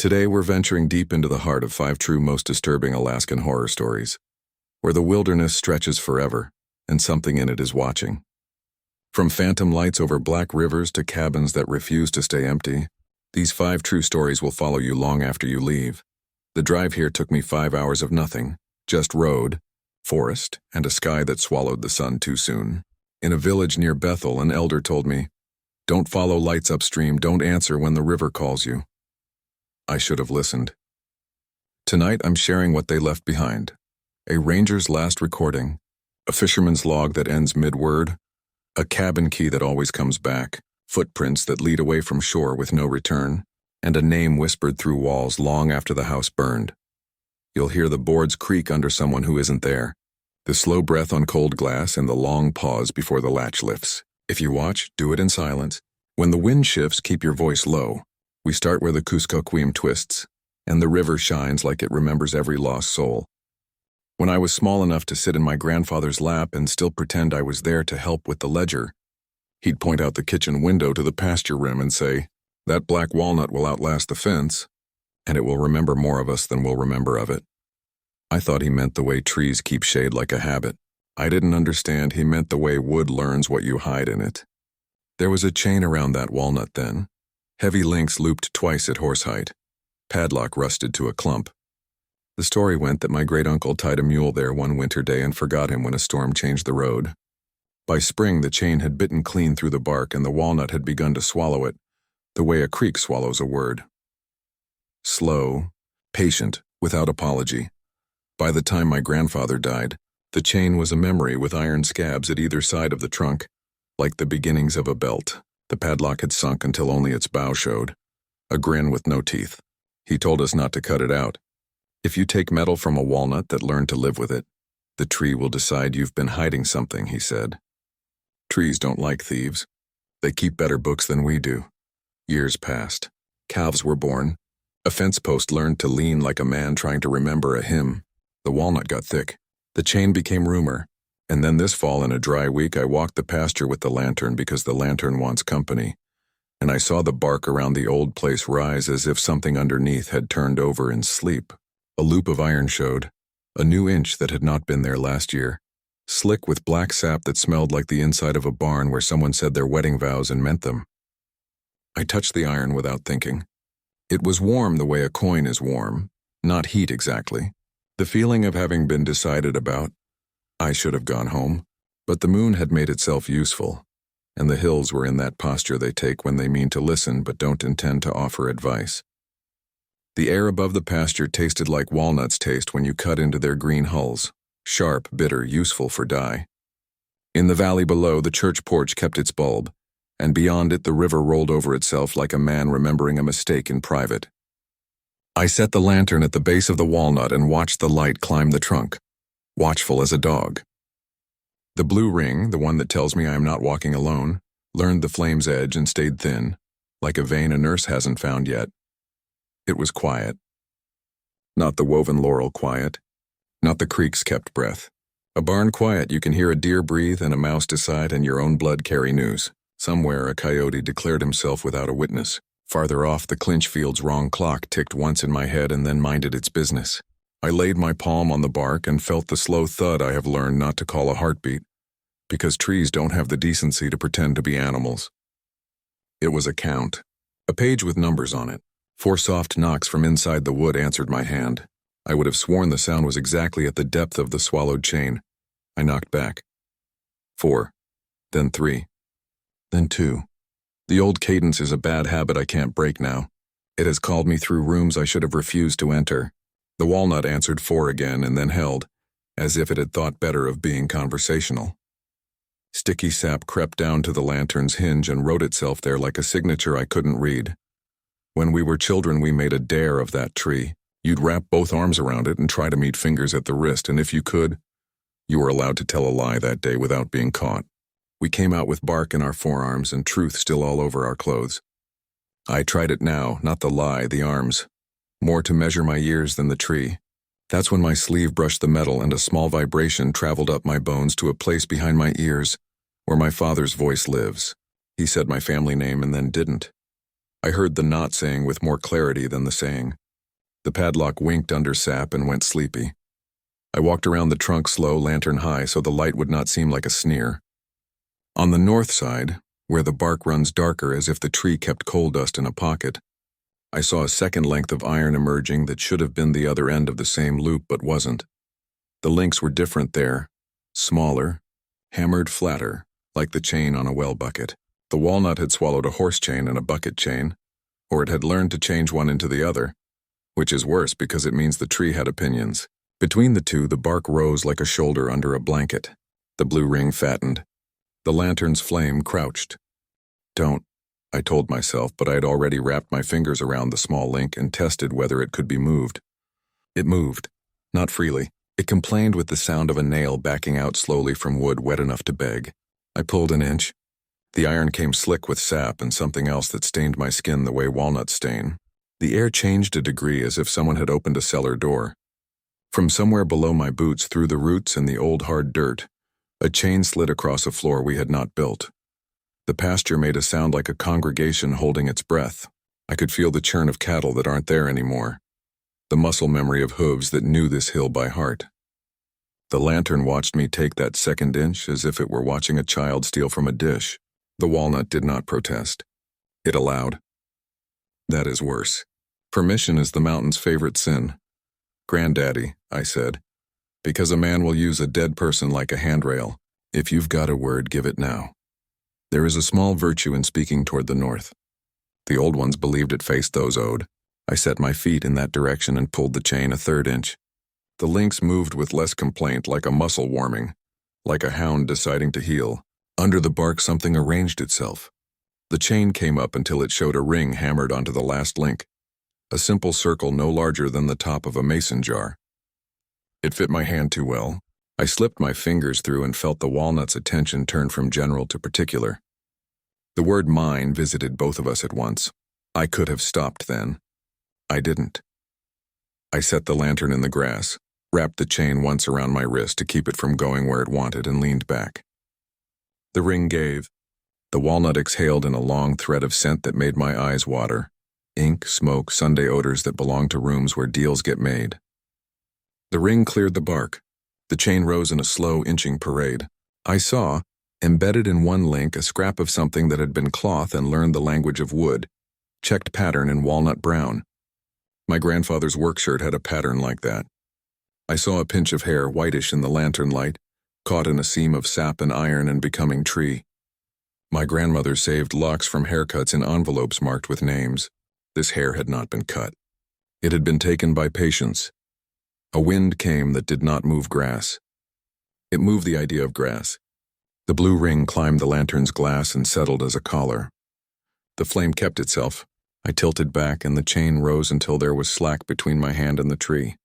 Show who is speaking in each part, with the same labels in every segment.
Speaker 1: Today we're venturing deep into the heart of 5 true most disturbing Alaskan horror stories, where the wilderness stretches forever, and something in it is watching. From phantom lights over black rivers to cabins that refuse to stay empty, these 5 true stories will follow you long after you leave. The drive here took me 5 hours of nothing, just road, forest, and a sky that swallowed the sun too soon. In a village near Bethel, an elder told me, "Don't follow lights upstream, don't answer when the river calls you." I should have listened. Tonight I'm sharing what they left behind. A ranger's last recording, a fisherman's log that ends mid-word, a cabin key that always comes back, footprints that lead away from shore with no return, and a name whispered through walls long after the house burned. You'll hear the boards creak under someone who isn't there, the slow breath on cold glass and the long pause before the latch lifts. If you watch, do it in silence. When the wind shifts, keep your voice low. We start where the Kuskokwim twists, and the river shines like it remembers every lost soul. When I was small enough to sit in my grandfather's lap and still pretend I was there to help with the ledger, he'd point out the kitchen window to the pasture rim and say, "That black walnut will outlast the fence, and it will remember more of us than we'll remember of it." I thought he meant the way trees keep shade like a habit. I didn't understand he meant the way wood learns what you hide in it. There was a chain around that walnut then. Heavy links looped twice at horse height. Padlock rusted to a clump. The story went that my great-uncle tied a mule there one winter day and forgot him when a storm changed the road. By spring, the chain had bitten clean through the bark and the walnut had begun to swallow it, the way a creek swallows a word. Slow, patient, without apology. By the time my grandfather died, the chain was a memory with iron scabs at either side of the trunk, like the beginnings of a belt. The padlock had sunk until only its bow showed, a grin with no teeth. He told us not to cut it out. If you take metal from a walnut that learned to live with it, the tree will decide you've been hiding something, he said. Trees don't like thieves. They keep better books than we do. Years passed. Calves were born. A fence post learned to lean like a man trying to remember a hymn. The walnut got thick. The chain became rumor. And then this fall in a dry week I walked the pasture with the lantern because the lantern wants company. And I saw the bark around the old place rise as if something underneath had turned over in sleep. A loop of iron showed, a new inch that had not been there last year, slick with black sap that smelled like the inside of a barn where someone said their wedding vows and meant them. I touched the iron without thinking. It was warm the way a coin is warm, not heat exactly. The feeling of having been decided about. I should have gone home, but the moon had made itself useful, and the hills were in that posture they take when they mean to listen but don't intend to offer advice. The air above the pasture tasted like walnuts taste when you cut into their green hulls, sharp, bitter, useful for dye. In the valley below, the church porch kept its bulb, and beyond it the river rolled over itself like a man remembering a mistake in private. I set the lantern at the base of the walnut and watched the light climb the trunk, watchful as a dog. The blue ring, the one that tells me I am not walking alone, learned the flame's edge and stayed thin, like a vein a nurse hasn't found yet. It was quiet. Not the woven laurel quiet, not the creek's kept breath. A barn quiet you can hear a deer breathe and a mouse decide and your own blood carry news. Somewhere a coyote declared himself without a witness. Farther off, the clinch field's wrong clock ticked once in my head and then minded its business. I laid my palm on the bark and felt the slow thud I have learned not to call a heartbeat, because trees don't have the decency to pretend to be animals. It was a count, a page with numbers on it. 4 soft knocks from inside the wood answered my hand. I would have sworn the sound was exactly at the depth of the swallowed chain. I knocked back. 4, then 3, then 2. The old cadence is a bad habit I can't break now. It has called me through rooms I should have refused to enter. The walnut answered 4 again and then held, as if it had thought better of being conversational. Sticky sap crept down to the lantern's hinge and wrote itself there like a signature I couldn't read. When we were children, we made a dare of that tree. You'd wrap both arms around it and try to meet fingers at the wrist, and if you could, you were allowed to tell a lie that day without being caught. We came out with bark in our forearms and truth still all over our clothes. I tried it now, not the lie, the arms. More to measure my years than the tree. That's when my sleeve brushed the metal and a small vibration traveled up my bones to a place behind my ears, where my father's voice lives. He said my family name and then didn't. I heard the not saying with more clarity than the saying. The padlock winked under sap and went sleepy. I walked around the trunk slow, lantern high, so the light would not seem like a sneer. On the north side, where the bark runs darker as if the tree kept coal dust in a pocket, I saw a second length of iron emerging that should have been the other end of the same loop but wasn't. The links were different there, smaller, hammered flatter, like the chain on a well bucket. The walnut had swallowed a horse chain and a bucket chain, or it had learned to change one into the other, which is worse because it means the tree had opinions. Between the two, the bark rose like a shoulder under a blanket. The blue ring fattened. The lantern's flame crouched. Don't, I told myself, but I had already wrapped my fingers around the small link and tested whether it could be moved. It moved, not freely. It complained with the sound of a nail backing out slowly from wood wet enough to beg. I pulled an inch. The iron came slick with sap and something else that stained my skin the way walnuts stain. The air changed a degree as if someone had opened a cellar door. From somewhere below my boots, through the roots and the old hard dirt, a chain slid across a floor we had not built. The pasture made a sound like a congregation holding its breath. I could feel the churn of cattle that aren't there anymore, the muscle memory of hooves that knew this hill by heart. The lantern watched me take that second inch as if it were watching a child steal from a dish. The walnut did not protest. It allowed. That is worse. Permission is the mountain's favorite sin. Granddaddy, I said, because a man will use a dead person like a handrail. If you've got a word, give it now. There is a small virtue in speaking toward the north. The old ones believed it faced those owed. I set my feet in that direction and pulled the chain a third inch. The links moved with less complaint, like a muscle warming, like a hound deciding to heel. Under the bark something arranged itself. The chain came up until it showed a ring hammered onto the last link, a simple circle no larger than the top of a mason jar. It fit my hand too well. I slipped my fingers through and felt the walnut's attention turn from general to particular. The word mine visited both of us at once. I could have stopped then. I didn't. I set the lantern in the grass, wrapped the chain once around my wrist to keep it from going where it wanted, and leaned back. The ring gave. The walnut exhaled in a long thread of scent that made my eyes water. Ink, smoke, Sunday odors that belong to rooms where deals get made. The ring cleared the bark. The chain rose in a slow inching parade. I saw, embedded in one link, a scrap of something that had been cloth and learned the language of wood, checked pattern in walnut brown. My grandfather's work shirt had a pattern like that. I saw a pinch of hair, whitish in the lantern light, caught in a seam of sap and iron and becoming tree. My grandmother saved locks from haircuts in envelopes marked with names. This hair had not been cut. It had been taken by patience. A wind came that did not move grass. It moved the idea of grass. The blue ring climbed the lantern's glass and settled as a collar. The flame kept itself. I tilted back and the chain rose until there was slack between my hand and the tree.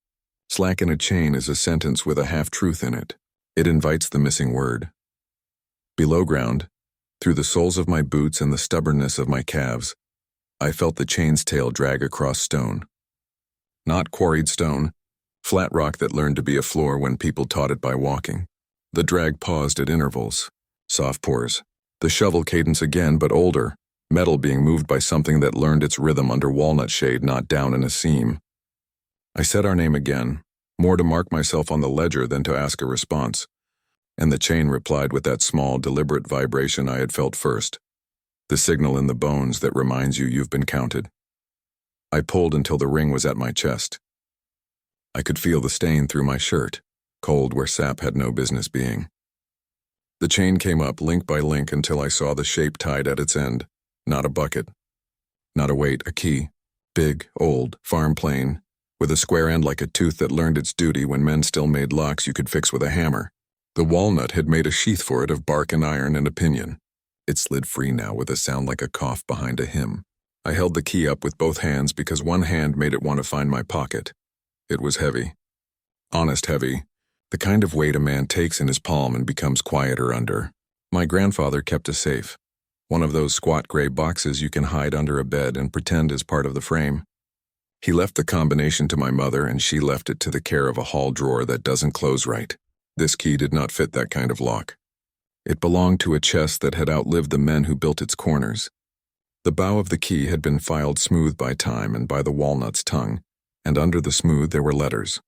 Speaker 1: Slack in a chain is a sentence with a half-truth in it. It invites the missing word. Below ground, through the soles of my boots and the stubbornness of my calves, I felt the chain's tail drag across stone. Not quarried stone, flat rock that learned to be a floor when people taught it by walking. The drag paused at intervals, soft pores. The shovel cadence again, but older, metal being moved by something that learned its rhythm under walnut shade, not down in a seam. I said our name again, more to mark myself on the ledger than to ask a response, and the chain replied with that small, deliberate vibration I had felt first, the signal in the bones that reminds you you've been counted. I pulled until the ring was at my chest. I could feel the stain through my shirt, cold where sap had no business being. The chain came up link by link until I saw the shape tied at its end, not a bucket, not a weight, a key, big, old, farm plain, with a square end like a tooth that learned its duty when men still made locks you could fix with a hammer. The walnut had made a sheath for it of bark and iron and a pinion. It slid free now with a sound like a cough behind a hymn. I held the key up with both hands because one hand made it want to find my pocket. It was heavy. Honest heavy. The kind of weight a man takes in his palm and becomes quieter under. My grandfather kept a safe. One of those squat gray boxes you can hide under a bed and pretend is part of the frame. He left the combination to my mother and she left it to the care of a hall drawer that doesn't close right. This key did not fit that kind of lock. It belonged to a chest that had outlived the men who built its corners. The bow of the key had been filed smooth by time and by the walnut's tongue, and under the smooth there were letters.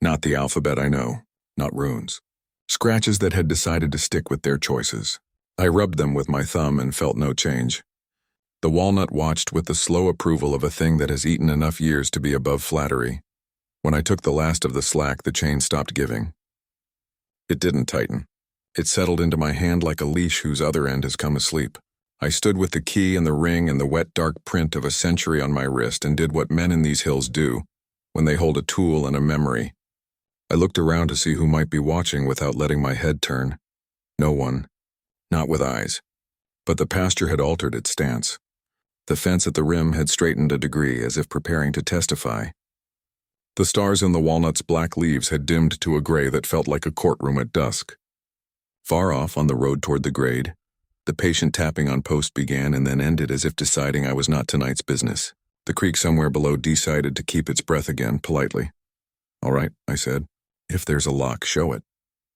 Speaker 1: Not the alphabet I know, not runes. Scratches that had decided to stick with their choices. I rubbed them with my thumb and felt no change. The walnut watched with the slow approval of a thing that has eaten enough years to be above flattery. When I took the last of the slack, the chain stopped giving. It didn't tighten. It settled into my hand like a leash whose other end has come asleep. I stood with the key and the ring and the wet dark print of a century on my wrist and did what men in these hills do when they hold a tool and a memory. I looked around to see who might be watching without letting my head turn. No one. Not with eyes. But the pasture had altered its stance. The fence at the rim had straightened a degree as if preparing to testify. The stars in the walnut's black leaves had dimmed to a gray that felt like a courtroom at dusk. Far off on the road toward the grade, the patient tapping on post began and then ended as if deciding I was not tonight's business. The creek somewhere below decided to keep its breath again, politely. "All right," I said. "If there's a lock, show it."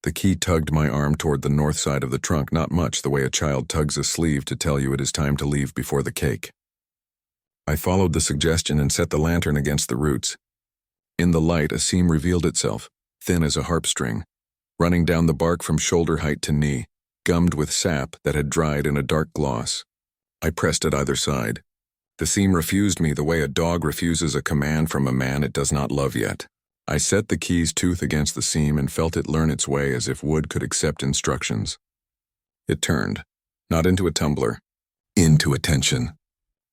Speaker 1: The key tugged my arm toward the north side of the trunk, not much the way a child tugs a sleeve to tell you it is time to leave before the cake. I followed the suggestion and set the lantern against the roots. In the light, a seam revealed itself, thin as a harp string, running down the bark from shoulder height to knee, gummed with sap that had dried in a dark gloss. I pressed at either side. The seam refused me the way a dog refuses a command from a man it does not love yet. I set the key's tooth against the seam and felt it learn its way as if wood could accept instructions. It turned, not into a tumbler, into a tension.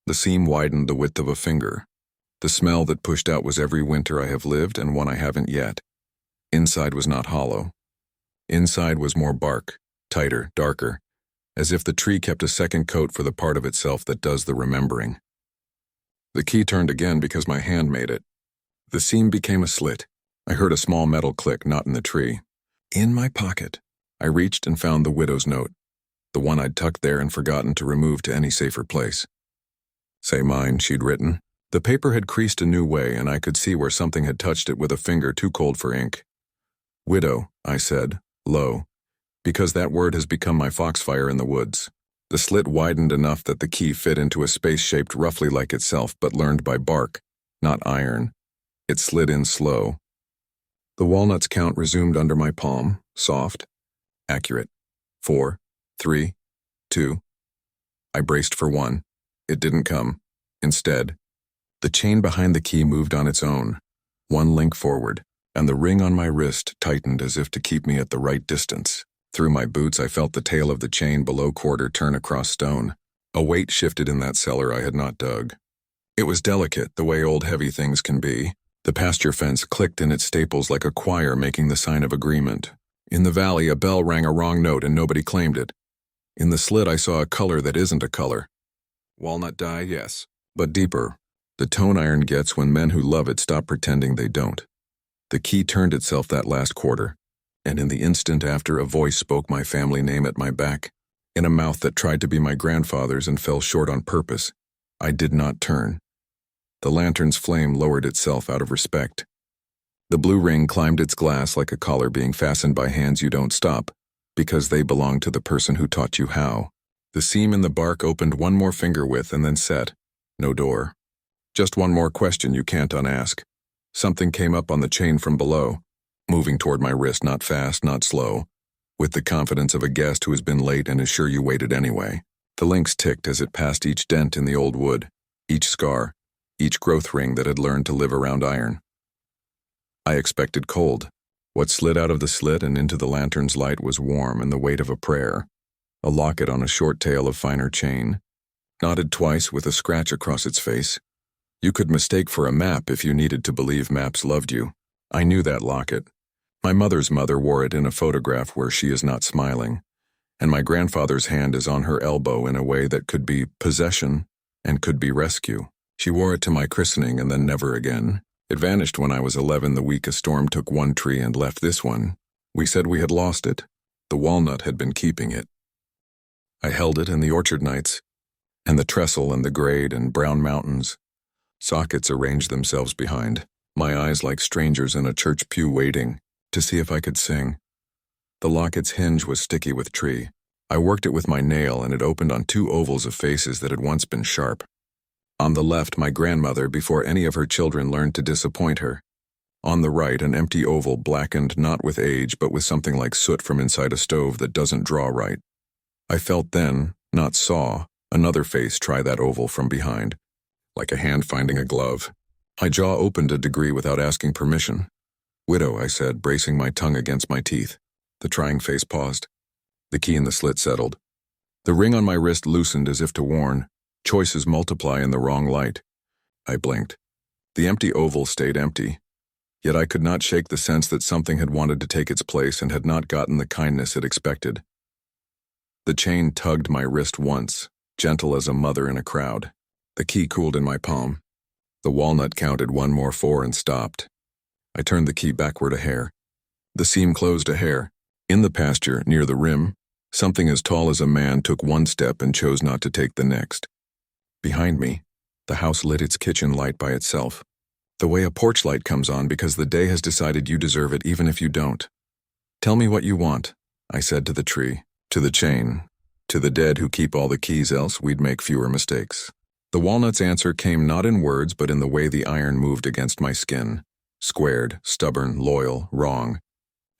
Speaker 1: The seam widened the width of a finger. The smell that pushed out was every winter I have lived and one I haven't yet. Inside was not hollow. Inside was more bark, tighter, darker, as if the tree kept a second coat for the part of itself that does the remembering. The key turned again because my hand made it. The seam became a slit. I heard a small metal click, not in the tree. In my pocket. I reached and found the widow's note, the one I'd tucked there and forgotten to remove to any safer place. "Say mine," she'd written. The paper had creased a new way, and I could see where something had touched it with a finger too cold for ink. "Widow," I said, low, because that word has become my foxfire in the woods. The slit widened enough that the key fit into a space shaped roughly like itself but learned by bark, not iron. It slid in slow. The walnut's count resumed under my palm, soft, accurate. 4, 3, 2. I braced for 1. It didn't come. Instead, the chain behind the key moved on its own, 1 link forward, and the ring on my wrist tightened as if to keep me at the right distance. Through my boots, I felt the tail of the chain below quarter turn across stone. A weight shifted in that cellar I had not dug. It was delicate, the way old heavy things can be. The pasture fence clicked in its staples like a choir making the sign of agreement. In the valley, a bell rang a wrong note and nobody claimed it. In the slit, I saw a color that isn't a color. Walnut dye, yes, but deeper. The tone iron gets when men who love it stop pretending they don't. The key turned itself that last quarter, and in the instant after, a voice spoke my family name at my back, in a mouth that tried to be my grandfather's and fell short on purpose. I did not turn. The lantern's flame lowered itself out of respect. The blue ring climbed its glass like a collar being fastened by hands you don't stop, because they belong to the person who taught you how. The seam in the bark opened 1 more finger width and then set. No door. Just 1 more question you can't unask. Something came up on the chain from below, moving toward my wrist, not fast, not slow, with the confidence of a guest who has been late and is sure you waited anyway. The links ticked as it passed each dent in the old wood, each scar, each growth ring that had learned to live around iron. I expected cold. What slid out of the slit and into the lantern's light was warm and the weight of a prayer, a locket on a short tail of finer chain, knotted twice with a scratch across its face. You could mistake for a map if you needed to believe maps loved you. I knew that locket. My mother's mother wore it in a photograph where she is not smiling, and my grandfather's hand is on her elbow in a way that could be possession and could be rescue. She wore it to my christening and then never again. It vanished when I was 11 the week a storm took 1 tree and left this one. We said we had lost it. The walnut had been keeping it. I held it in the orchard nights, and the trestle and the grade and brown mountains. Sockets arranged themselves behind, my eyes like strangers in a church pew waiting to see if I could sing. The locket's hinge was sticky with tree. I worked it with my nail and it opened on two ovals of faces that had once been sharp. On the left, my grandmother before any of her children learned to disappoint her. On the right, an empty oval blackened not with age but with something like soot from inside a stove that doesn't draw right. I felt then, not saw, another face try that oval from behind, like a hand finding a glove. My jaw opened a degree without asking permission. "Widow," I said, bracing my tongue against my teeth. The trying face paused. The key in the slit settled. The ring on my wrist loosened as if to warn, choices multiply in the wrong light. I blinked. The empty oval stayed empty. Yet I could not shake the sense that something had wanted to take its place and had not gotten the kindness it expected. The chain tugged my wrist once, gentle as a mother in a crowd. The key cooled in my palm. The walnut counted 1 more 4 and stopped. I turned the key backward a hair. The seam closed a hair. In the pasture, near the rim, something as tall as a man took 1 step and chose not to take the next. Behind me, the house lit its kitchen light by itself. The way a porch light comes on because the day has decided you deserve it even if you don't. "Tell me what you want," I said to the tree, to the chain, to the dead who keep all the keys, else we'd make fewer mistakes. The walnut's answer came not in words but in the way the iron moved against my skin. Squared, stubborn, loyal, wrong.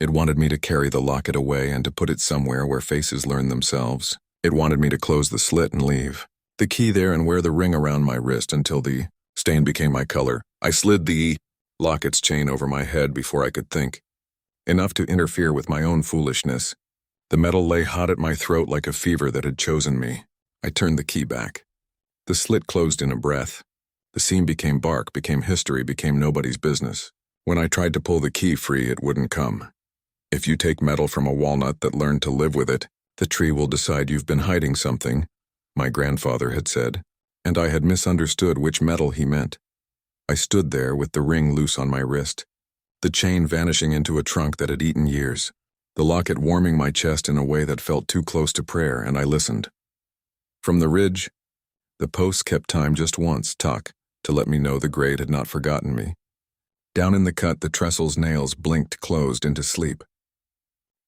Speaker 1: It wanted me to carry the locket away and to put it somewhere where faces learn themselves. It wanted me to close the slit and leave. The key there and wear the ring around my wrist until the stain became my color. I slid the locket's chain over my head before I could think. Enough to interfere with my own foolishness. The metal lay hot at my throat like a fever that had chosen me. I turned the key back. The slit closed in a breath. The seam became bark, became history, became nobody's business. When I tried to pull the key free, it wouldn't come. If you take metal from a walnut that learned to live with it, the tree will decide you've been hiding something, my grandfather had said, and I had misunderstood which metal he meant. I stood there with the ring loose on my wrist, the chain vanishing into a trunk that had eaten years, the locket warming my chest in a way that felt too close to prayer, and I listened. From the ridge, the posts kept time just once, tuck, to let me know the grade had not forgotten me. Down in the cut, the trestle's nails blinked closed into sleep.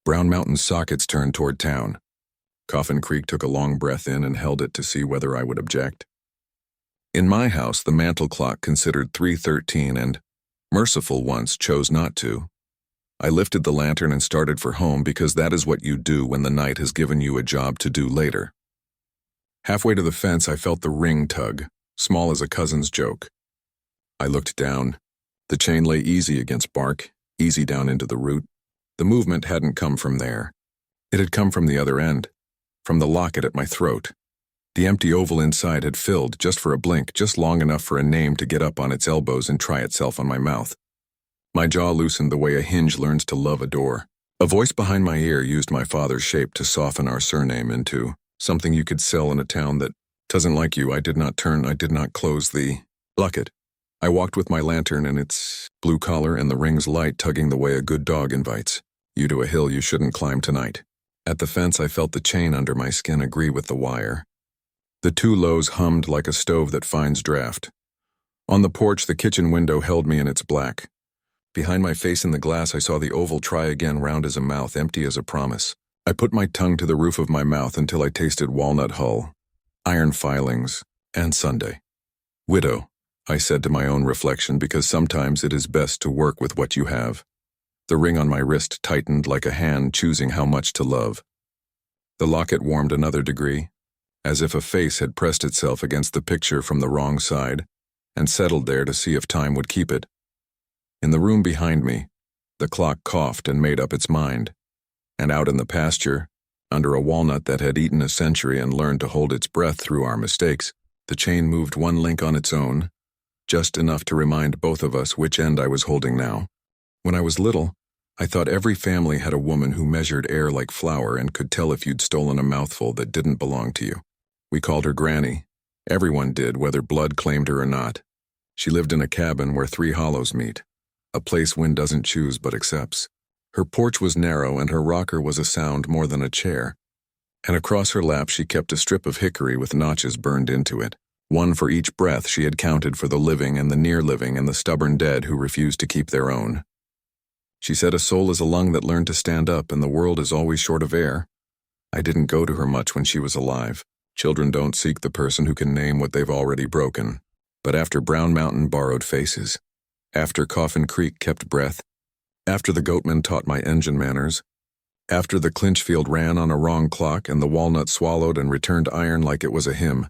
Speaker 1: Brown Mountain's sockets turned toward town. Coffin Creek took a long breath in and held it to see whether I would object. In my house, the mantel clock considered 3:13 and, merciful once, chose not to. I lifted the lantern and started for home because that is what you do when the night has given you a job to do later. Halfway to the fence, I felt the ring tug, small as a cousin's joke. I looked down. The chain lay easy against bark, easy down into the root. The movement hadn't come from there. It had come from the other end, from the locket at my throat. The empty oval inside had filled, just for a blink, just long enough for a name to get up on its elbows and try itself on my mouth. My jaw loosened the way a hinge learns to love a door. A voice behind my ear used my father's shape to soften our surname into something you could sell in a town that doesn't like you. I did not close the locket. I walked with my lantern and its blue collar and the ring's light tugging the way a good dog invites you to a hill you shouldn't climb tonight. At the fence, I felt the chain under my skin agree with the wire. The two lows hummed like a stove that finds draft. On the porch, the kitchen window held me in its black. Behind my face in the glass, I saw the oval try again, round as a mouth, empty as a promise. I put my tongue to the roof of my mouth until I tasted walnut hull, iron filings, and Sunday. "Widow," I said to my own reflection, because sometimes it is best to work with what you have. The ring on my wrist tightened like a hand choosing how much to love. The locket warmed another degree, as if a face had pressed itself against the picture from the wrong side and settled there to see if time would keep it. In the room behind me, the clock coughed and made up its mind, and out in the pasture, under a walnut that had eaten a century and learned to hold its breath through our mistakes, the chain moved 1 link on its own, just enough to remind both of us which end I was holding now. When I was little, I thought every family had a woman who measured air like flour and could tell if you'd stolen a mouthful that didn't belong to you. We called her Granny. Everyone did, whether blood claimed her or not. She lived in a cabin where 3 hollows meet, a place wind doesn't choose but accepts. Her porch was narrow and her rocker was a sound more than a chair, and across her lap she kept a strip of hickory with notches burned into it, 1 for each breath she had counted for the living and the near-living and the stubborn dead who refused to keep their own. She said a soul is a lung that learned to stand up and the world is always short of air. I didn't go to her much when she was alive. Children don't seek the person who can name what they've already broken. But after Brown Mountain borrowed faces, after Coffin Creek kept breath, after the Goatman taught my engine manners, after the Clinchfield ran on a wrong clock and the Walnut swallowed and returned iron like it was a hymn,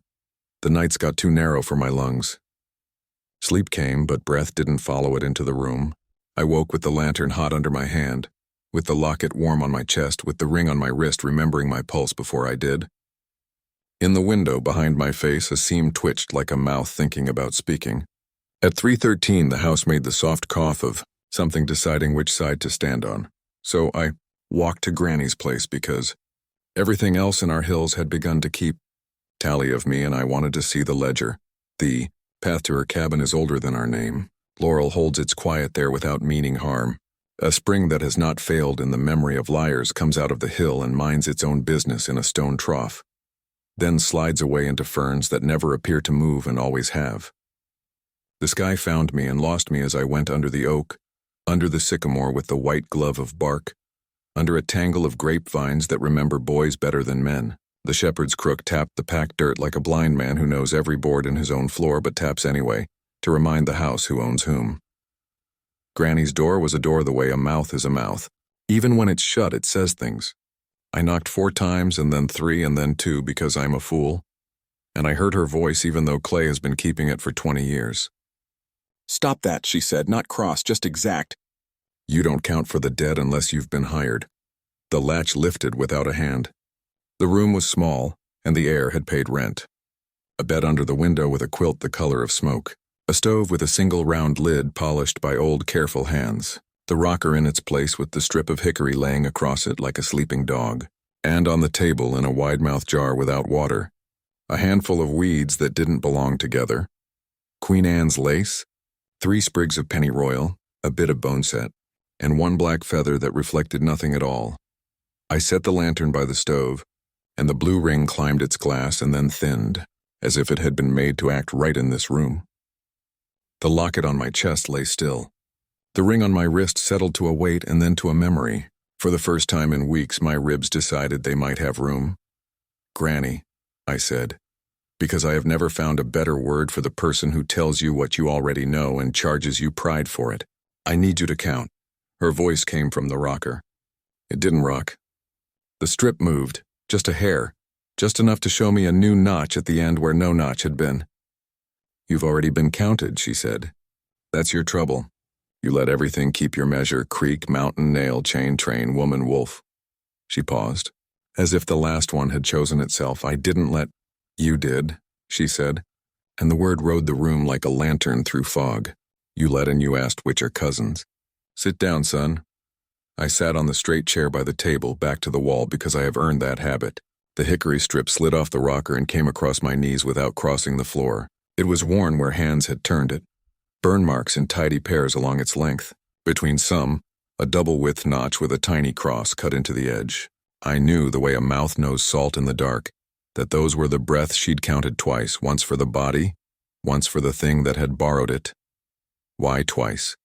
Speaker 1: the nights got too narrow for my lungs. Sleep came, but breath didn't follow it into the room. I woke with the lantern hot under my hand, with the locket warm on my chest, with the ring on my wrist remembering my pulse before I did. In the window behind my face, a seam twitched like a mouth thinking about speaking. At 3:13, the house made the soft cough of something deciding which side to stand on. So I walked to Granny's place because everything else in our hills had begun to keep tally of me, and I wanted to see the ledger. The path to her cabin is older than our name. Laurel holds its quiet there without meaning harm. A spring that has not failed in the memory of liars comes out of the hill and minds its own business in a stone trough, then slides away into ferns that never appear to move and always have. The sky found me and lost me as I went under the oak, under the sycamore with the white glove of bark, under a tangle of grapevines that remember boys better than men. The shepherd's crook tapped the packed dirt like a blind man who knows every board in his own floor but taps anyway, to remind the house who owns whom. Granny's door was a door the way a mouth is a mouth. Even when it's shut, it says things. I knocked 4 times and then 3 and then 2 because I'm a fool. And I heard her voice even though Clay has been keeping it for 20 years. "Stop that," she said, "not cross, just exact." "You don't count for the dead unless you've been hired." The latch lifted without a hand. The room was small, and the air had paid rent. A bed under the window with a quilt the color of smoke. A stove with a single round lid polished by old careful hands. The rocker in its place with the strip of hickory laying across it like a sleeping dog. And on the table in a wide-mouthed jar without water, a handful of weeds that didn't belong together. Queen Anne's lace, 3 sprigs of pennyroyal, a bit of boneset, and 1 black feather that reflected nothing at all. I set the lantern by the stove, and the blue ring climbed its glass and then thinned, as if it had been made to act right in this room. The locket on my chest lay still. The ring on my wrist settled to a weight and then to a memory. For the first time in weeks, my ribs decided they might have room. "Granny," I said, because I have never found a better word for the person who tells you what you already know and charges you pride for it. "I need you to count." Her voice came from the rocker. It didn't rock. The strip moved, just a hair, just enough to show me a new notch at the end where no notch had been. "You've already been counted," she said. "That's your trouble. You let everything keep your measure: creek, mountain, nail, chain, train, woman, wolf." She paused, as if the last one had chosen itself. "I didn't let—" "You did," she said, and the word rode the room like a lantern through fog. "You let and you asked which are cousins. Sit down, son." I sat on the straight chair by the table, back to the wall because I have earned that habit. The hickory strip slid off the rocker and came across my knees without crossing the floor. It was worn where hands had turned it. Burn marks in tidy pairs along its length. Between some, a double-width notch with a tiny cross cut into the edge. I knew, the way a mouth knows salt in the dark, that those were the breaths she'd counted twice, once for the body, once for the thing that had borrowed it. "Why twice?"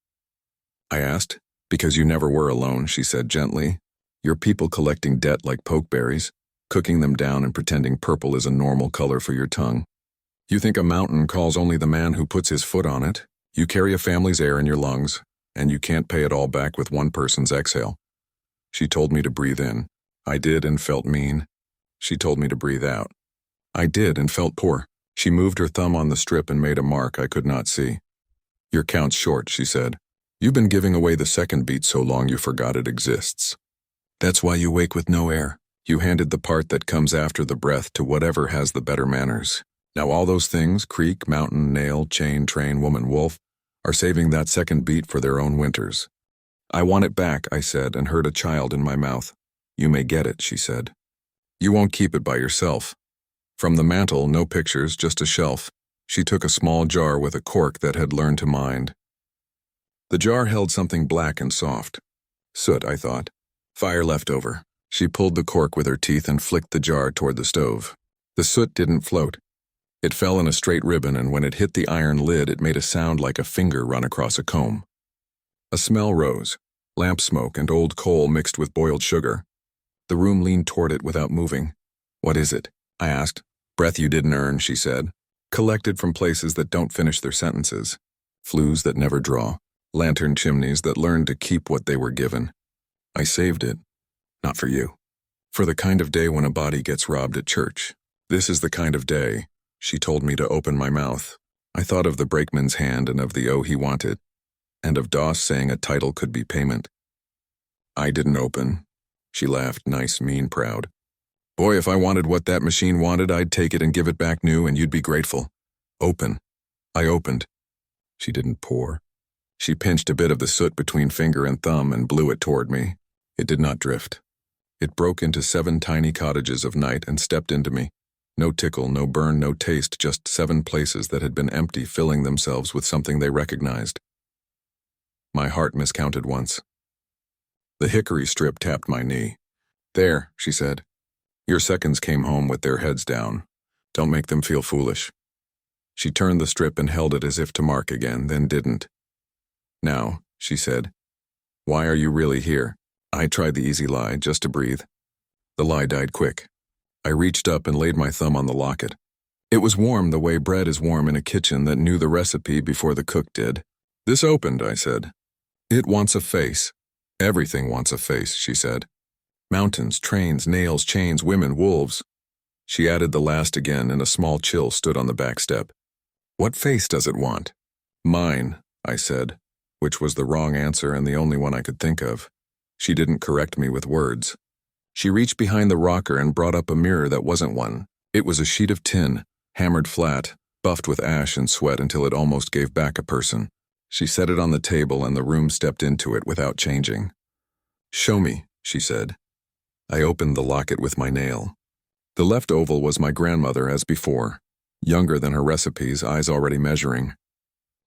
Speaker 1: I asked. "Because you never were alone," she said gently. "You're people collecting debt like pokeberries, cooking them down and pretending purple is a normal color for your tongue. You think a mountain calls only the man who puts his foot on it. You carry a family's air in your lungs, and you can't pay it all back with one person's exhale." She told me to breathe in. I did and felt mean. She told me to breathe out. I did and felt poor. She moved her thumb on the strip and made a mark I could not see. "Your count's short," she said. "You've been giving away the second beat so long you forgot it exists. That's why you wake with no air. You handed the part that comes after the breath to whatever has the better manners. Now all those things, creek, mountain, nail, chain, train, woman, wolf, are saving that second beat for their own winters." "I want it back," I said, and heard a child in my mouth. "You may get it," she said. "You won't keep it by yourself." From the mantel, no pictures, just a shelf. She took a small jar with a cork that had learned to mind. The jar held something black and soft. Soot, I thought. Fire left over. She pulled the cork with her teeth and flicked the jar toward the stove. The soot didn't float. It fell in a straight ribbon, and when it hit the iron lid, it made a sound like a finger run across a comb. A smell rose, lamp smoke and old coal mixed with boiled sugar. The room leaned toward it without moving. "What is it?" I asked. "Breath you didn't earn," she said. "Collected from places that don't finish their sentences. Flues that never draw. Lantern chimneys that learn to keep what they were given. I saved it. Not for you. For the kind of day when a body gets robbed at church. This is the kind of day." She told me to open my mouth. I thought of the brakeman's hand and of the he wanted, and of Doss saying a title could be payment. I didn't open. She laughed, nice, mean, proud. "Boy, if I wanted what that machine wanted, I'd take it and give it back new, and you'd be grateful. Open." I opened. She didn't pour. She pinched a bit of the soot between finger and thumb and blew it toward me. It did not drift. It broke into 7 tiny cottages of night and stepped into me. No tickle, no burn, no taste, just 7 places that had been empty filling themselves with something they recognized. My heart miscounted once. The hickory strip tapped my knee. "There," she said. "Your seconds came home with their heads down. Don't make them feel foolish." She turned the strip and held it as if to mark again, then didn't. "Now," she said, "why are you really here?" I tried the easy lie, just to breathe. The lie died quick. I reached up and laid my thumb on the locket. It was warm the way bread is warm in a kitchen that knew the recipe before the cook did. "This opened," I said. "It wants a face." "Everything wants a face," she said. "Mountains, trains, nails, chains, women, wolves." She added the last again, and a small chill stood on the back step. "What face does it want?" "Mine," I said, which was the wrong answer and the only one I could think of. She didn't correct me with words. She reached behind the rocker and brought up a mirror that wasn't one. It was a sheet of tin, hammered flat, buffed with ash and sweat until it almost gave back a person. She set it on the table and the room stepped into it without changing. "Show me," she said. I opened the locket with my nail. The left oval was my grandmother as before, younger than her recipes, eyes already measuring.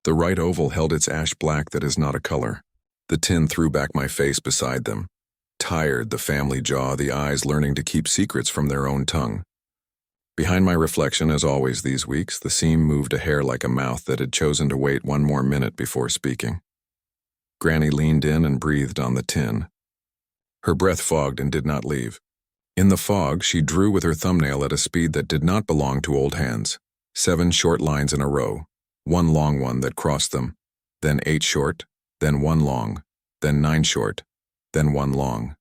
Speaker 1: The right oval held its ash black that is not a color. The tin threw back my face beside them. Tired, the family jaw, the eyes learning to keep secrets from their own tongue. Behind my reflection, as always these weeks, the seam moved a hair like a mouth that had chosen to wait one more minute before speaking. Granny leaned in and breathed on the tin. Her breath fogged and did not leave. In the fog, she drew with her thumbnail at a speed that did not belong to old hands. 7 short lines in a row, 1 long one that crossed them, then 8 short, then 1 long, then 9 short, then 1 long.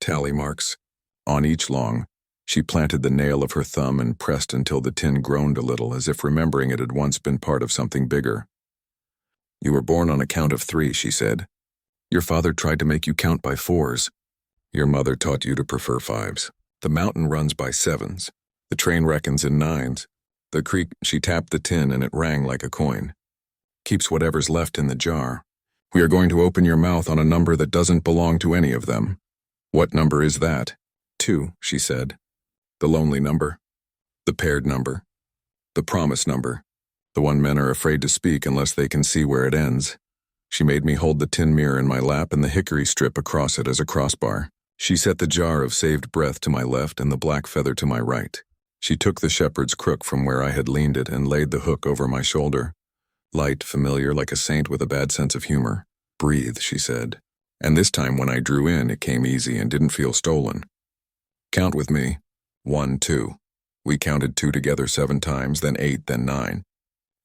Speaker 1: Tally marks. On each long, she planted the nail of her thumb and pressed until the tin groaned a little, as if remembering it had once been part of something bigger. "You were born on a count of 3, she said. "Your father tried to make you count by 4s. Your mother taught you to prefer 5s. The mountain runs by 7s. The train reckons in 9s. The creek," she tapped the tin and it rang like a coin. "Keeps whatever's left in the jar. We are going to open your mouth on a number that doesn't belong to any of them." "What number is that?" 2, she said. "The lonely number. The paired number. The promise number. The one men are afraid to speak unless they can see where it ends." She made me hold the tin mirror in my lap and the hickory strip across it as a crossbar. She set the jar of saved breath to my left and the black feather to my right. She took the shepherd's crook from where I had leaned it and laid the hook over my shoulder. Light, familiar, like a saint with a bad sense of humor. "Breathe," she said. And this time when I drew in, it came easy and didn't feel stolen. "Count with me. 1, 2. We counted 2 together 7 times, then 8, then 9.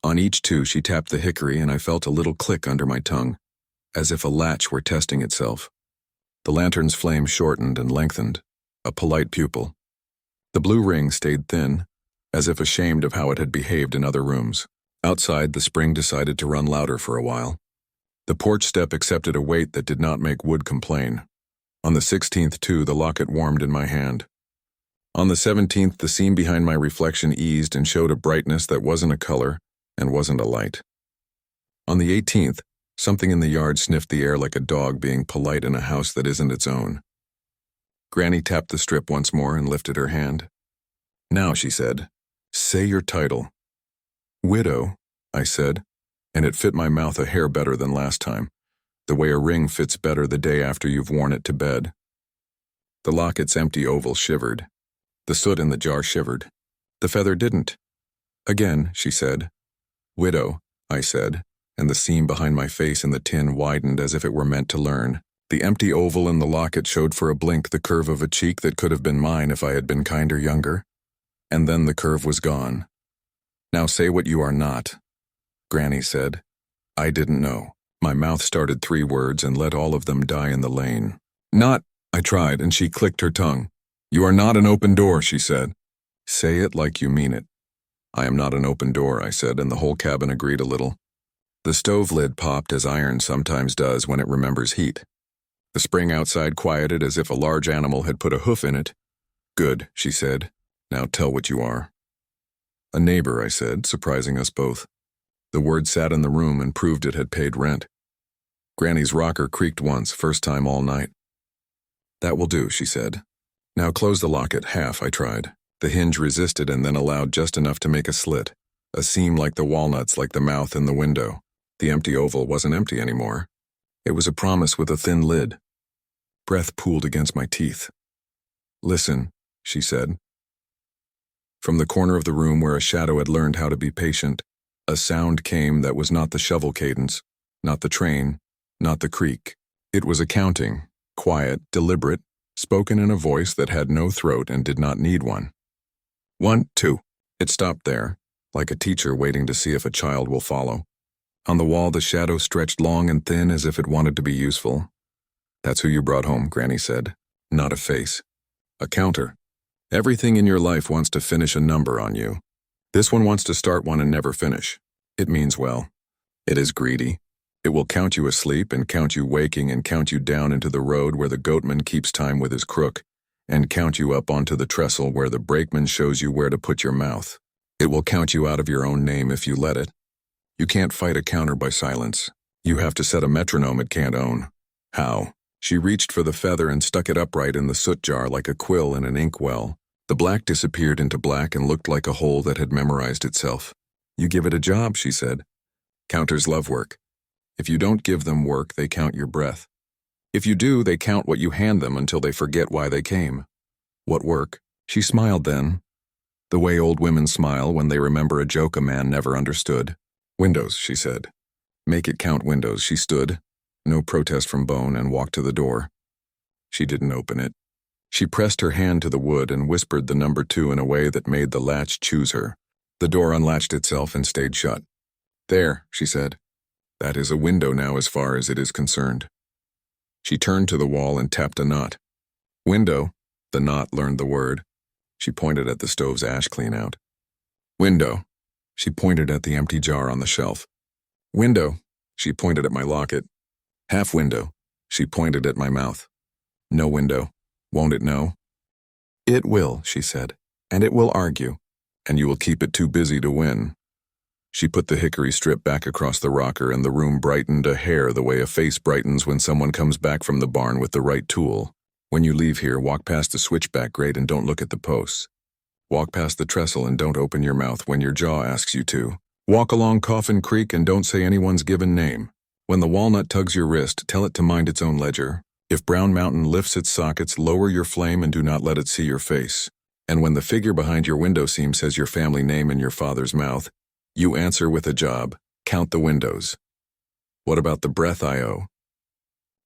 Speaker 1: On each 2, she tapped the hickory and I felt a little click under my tongue, as if a latch were testing itself. The lantern's flame shortened and lengthened, a polite pupil. The blue ring stayed thin, as if ashamed of how it had behaved in other rooms. Outside, the spring decided to run louder for a while. The porch step accepted a weight that did not make wood complain. On the 16th, too, the locket warmed in my hand. On the 17th, the seam behind my reflection eased and showed a brightness that wasn't a color and wasn't a light. On the 18th, something in the yard sniffed the air like a dog being polite in a house that isn't its own. Granny tapped the strip once more and lifted her hand. "Now," she said, "say your title." "Widow," I said, and it fit my mouth a hair better than last time, the way a ring fits better the day after you've worn it to bed. The locket's empty oval shivered. The soot in the jar shivered. The feather didn't. "Again," she said. "Widow," I said, and the seam behind my face in the tin widened as if it were meant to learn. The empty oval in the locket showed for a blink the curve of a cheek that could have been mine if I had been kinder younger. And then the curve was gone. "Now say what you are not," Granny said. I didn't know. My mouth started 3 words and let all of them die in the lane. "Not," I tried, and she clicked her tongue. "You are not an open door," she said. "Say it like you mean it." "I am not an open door," I said, and the whole cabin agreed a little. The stove lid popped as iron sometimes does when it remembers heat. The spring outside quieted as if a large animal had put a hoof in it. "Good," she said. "Now tell what you are." "A neighbor," I said, surprising us both. The word sat in the room and proved it had paid rent. Granny's rocker creaked once, first time all night. "That will do," she said. "Now close the locket, half," I tried. The hinge resisted and then allowed just enough to make a slit, a seam like the walnuts, like the mouth in the window. The empty oval wasn't empty anymore. It was a promise with a thin lid. Breath pooled against my teeth. "Listen," she said. From the corner of the room where a shadow had learned how to be patient, a sound came that was not the shovel cadence, not the train, not the creak. It was a counting, quiet, deliberate, spoken in a voice that had no throat and did not need one. 1, 2. It stopped there, like a teacher waiting to see if a child will follow. On the wall, the shadow stretched long and thin as if it wanted to be useful. "That's who you brought home," Granny said. "Not a face. A counter. Everything in your life wants to finish a number on you. This one wants to start one and never finish. It means well. It is greedy. It will count you asleep and count you waking and count you down into the road where the goatman keeps time with his crook, and count you up onto the trestle where the brakeman shows you where to put your mouth. It will count you out of your own name if you let it. You can't fight a counter by silence. You have to set a metronome it can't own." "How?" She reached for the feather and stuck it upright in the soot jar like a quill in an inkwell. The black disappeared into black and looked like a hole that had memorized itself. "You give it a job," she said. "Counters love work. If you don't give them work, they count your breath. If you do, they count what you hand them until they forget why they came." "What work?" She smiled then, the way old women smile when they remember a joke a man never understood. "Windows," she said. "Make it count windows." She stood, no protest from Bone, and walked to the door. She didn't open it. She pressed her hand to the wood and whispered the number 2 in a way that made the latch choose her. The door unlatched itself and stayed shut. "There," she said. "That is a window now as far as it is concerned." She turned to the wall and tapped a knot. "Window." The knot learned the word. She pointed at the stove's ash clean-out. "Window." She pointed at the empty jar on the shelf. "Window." She pointed at my locket. "Half window." She pointed at my mouth. "No window. Won't it know?" "It will," she said, "and it will argue, and you will keep it too busy to win." She put the hickory strip back across the rocker and the room brightened a hair the way a face brightens when someone comes back from the barn with the right tool. "When you leave here, walk past the switchback grate and don't look at the posts. Walk past the trestle and don't open your mouth when your jaw asks you to. Walk along Coffin Creek and don't say anyone's given name. When the walnut tugs your wrist, tell it to mind its own ledger. If Brown Mountain lifts its sockets, lower your flame and do not let it see your face. And when the figure behind your window seam says your family name in your father's mouth, you answer with a job. Count the windows." "What about the breath I owe?"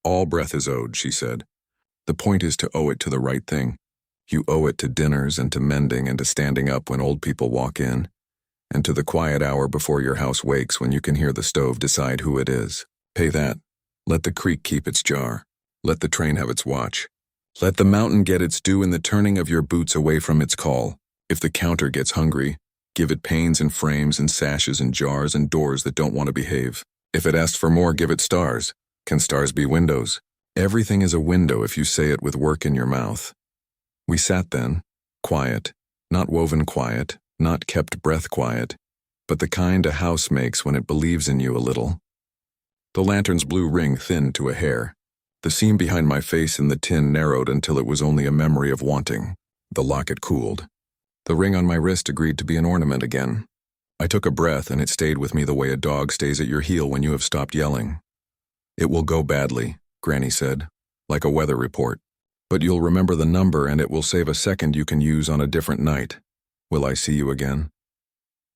Speaker 1: "All breath is owed," she said. "The point is to owe it to the right thing. You owe it to dinners and to mending and to standing up when old people walk in, and to the quiet hour before your house wakes when you can hear the stove decide who it is. Pay that. Let the creek keep its jar. Let the train have its watch. Let the mountain get its due in the turning of your boots away from its call. If the counter gets hungry, give it panes and frames and sashes and jars and doors that don't want to behave. If it asks for more, give it stars. Can stars be windows? Everything is a window if you say it with work in your mouth." We sat then, quiet, not woven quiet, not kept breath quiet, but the kind a house makes when it believes in you a little. The lantern's blue ring thinned to a hair. The seam behind my face in the tin narrowed until it was only a memory of wanting. The locket cooled. The ring on my wrist agreed to be an ornament again. I took a breath and it stayed with me the way a dog stays at your heel when you have stopped yelling. "It will go badly," Granny said, "like a weather report. But you'll remember the number and it will save a second you can use on a different night. Will I see you again?"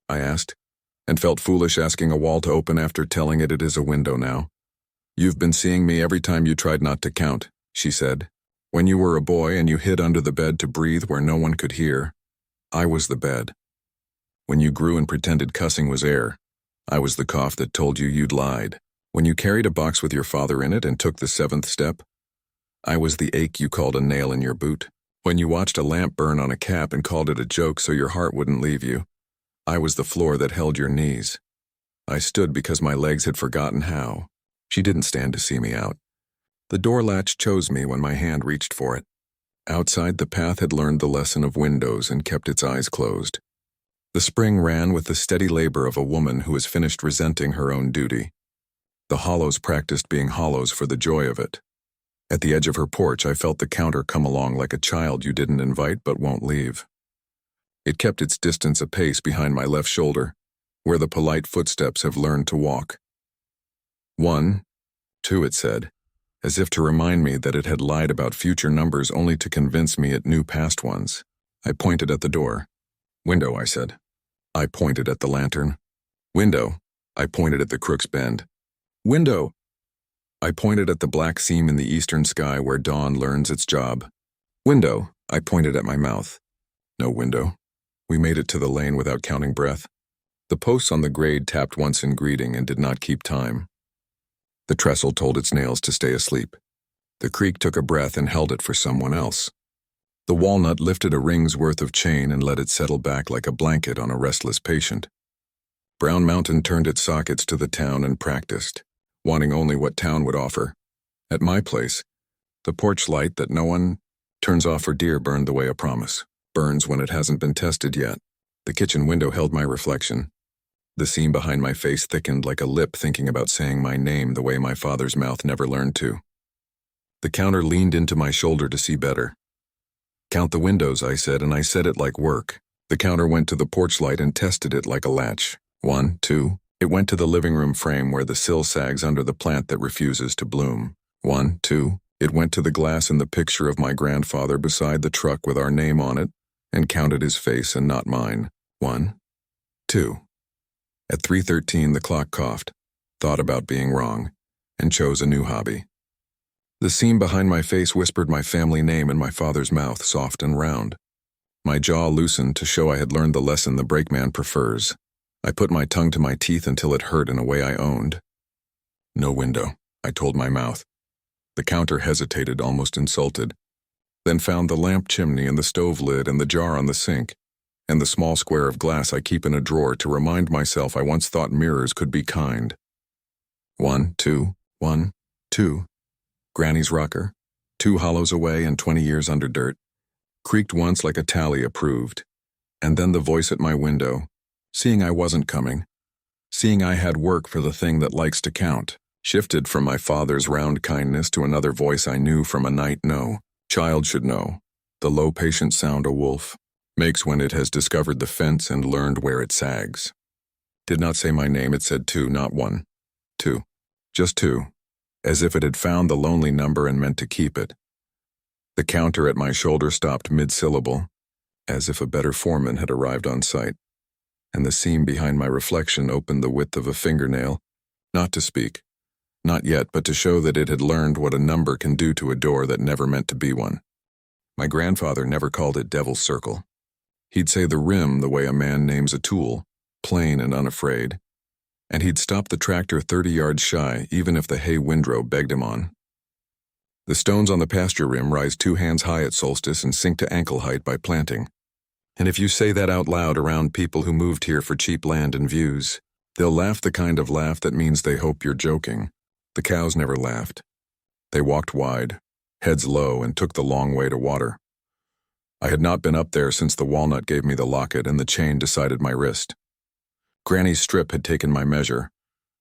Speaker 1: I asked, and felt foolish asking a wall to open after telling it it is a window now. "You've been seeing me every time you tried not to count," she said. "When you were a boy and you hid under the bed to breathe where no one could hear, I was the bed. When you grew and pretended cussing was air, I was the cough that told you you'd lied. When you carried a box with your father in it and took the seventh step, I was the ache you called a nail in your boot. When you watched a lamp burn on a cap and called it a joke so your heart wouldn't leave you, I was the floor that held your knees. I stood because my legs had forgotten how." She didn't stand to see me out. The door latch chose me when my hand reached for it. Outside, the path had learned the lesson of windows and kept its eyes closed. The spring ran with the steady labor of a woman who has finished resenting her own duty. The hollows practiced being hollows for the joy of it. At the edge of her porch, I felt the counter come along like a child you didn't invite but won't leave. It kept its distance a pace behind my left shoulder, where the polite footsteps have learned to walk. 1, 2, it said, as if to remind me that it had lied about future numbers only to convince me it knew past ones. I pointed at the door. "Window," I said. I pointed at the lantern. "Window." I pointed at the Crook's Bend. "Window." I pointed at the black seam in the eastern sky where dawn learns its job. "Window." I pointed at my mouth. No window. We made it to the lane without counting breath. The posts on the grade tapped once in greeting and did not keep time. The trestle told its nails to stay asleep. The creek took a breath and held it for someone else. The walnut lifted a ring's worth of chain and let it settle back like a blanket on a restless patient. Brown Mountain turned its sockets to the town and practiced, wanting only what town would offer. At my place, the porch light that no one turns off for deer burned the way a promise. Burns when it hasn't been tested yet. The kitchen window held my reflection. The seam behind my face thickened like a lip thinking about saying my name the way my father's mouth never learned to. The counter leaned into my shoulder to see better. "Count the windows," I said, and I said it like work. The counter went to the porch light and tested it like a latch. 1, 2. It went to the living room frame where the sill sags under the plant that refuses to bloom. 1, 2. It went to the glass in the picture of my grandfather beside the truck with our name on it and counted his face and not mine. 1, 2. At 3:13, the clock coughed, thought about being wrong, and chose a new hobby. The seam behind my face whispered my family name in my father's mouth, soft and round. My jaw loosened to show I had learned the lesson the brakeman prefers. I put my tongue to my teeth until it hurt in a way I owned. "No window," I told my mouth. The counter hesitated, almost insulted, then found the lamp chimney and the stove lid and the jar on the sink, and the small square of glass I keep in a drawer to remind myself I once thought mirrors could be kind. 1, 2, 1, 2. Granny's rocker, 2 hollows away and 20 years under dirt, creaked once like a tally approved, and then the voice at my window, seeing I wasn't coming, seeing I had work for the thing that likes to count, shifted from my father's round kindness to another voice I knew from a night no. Child should know, the low patient sound a wolf makes when it has discovered the fence and learned where it sags. Did not say my name, it said 2, not 1. 2. Just 2. As if it had found the lonely number and meant to keep it. The counter at my shoulder stopped mid-syllable, as if a better foreman had arrived on site, and the seam behind my reflection opened the width of a fingernail, not to speak, not yet, but to show that it had learned what a number can do to a door that never meant to be one. My grandfather never called it Devil's Circle. He'd say the rim the way a man names a tool, plain and unafraid, and he'd stop the tractor 30 yards shy even if the hay windrow begged him on. The stones on the pasture rim rise 2 hands high at solstice and sink to ankle height by planting. And if you say that out loud around people who moved here for cheap land and views, they'll laugh the kind of laugh that means they hope you're joking. The cows never laughed. They walked wide, heads low, and took the long way to water. I had not been up there since the walnut gave me the locket and the chain decided my wrist. Granny's strip had taken my measure.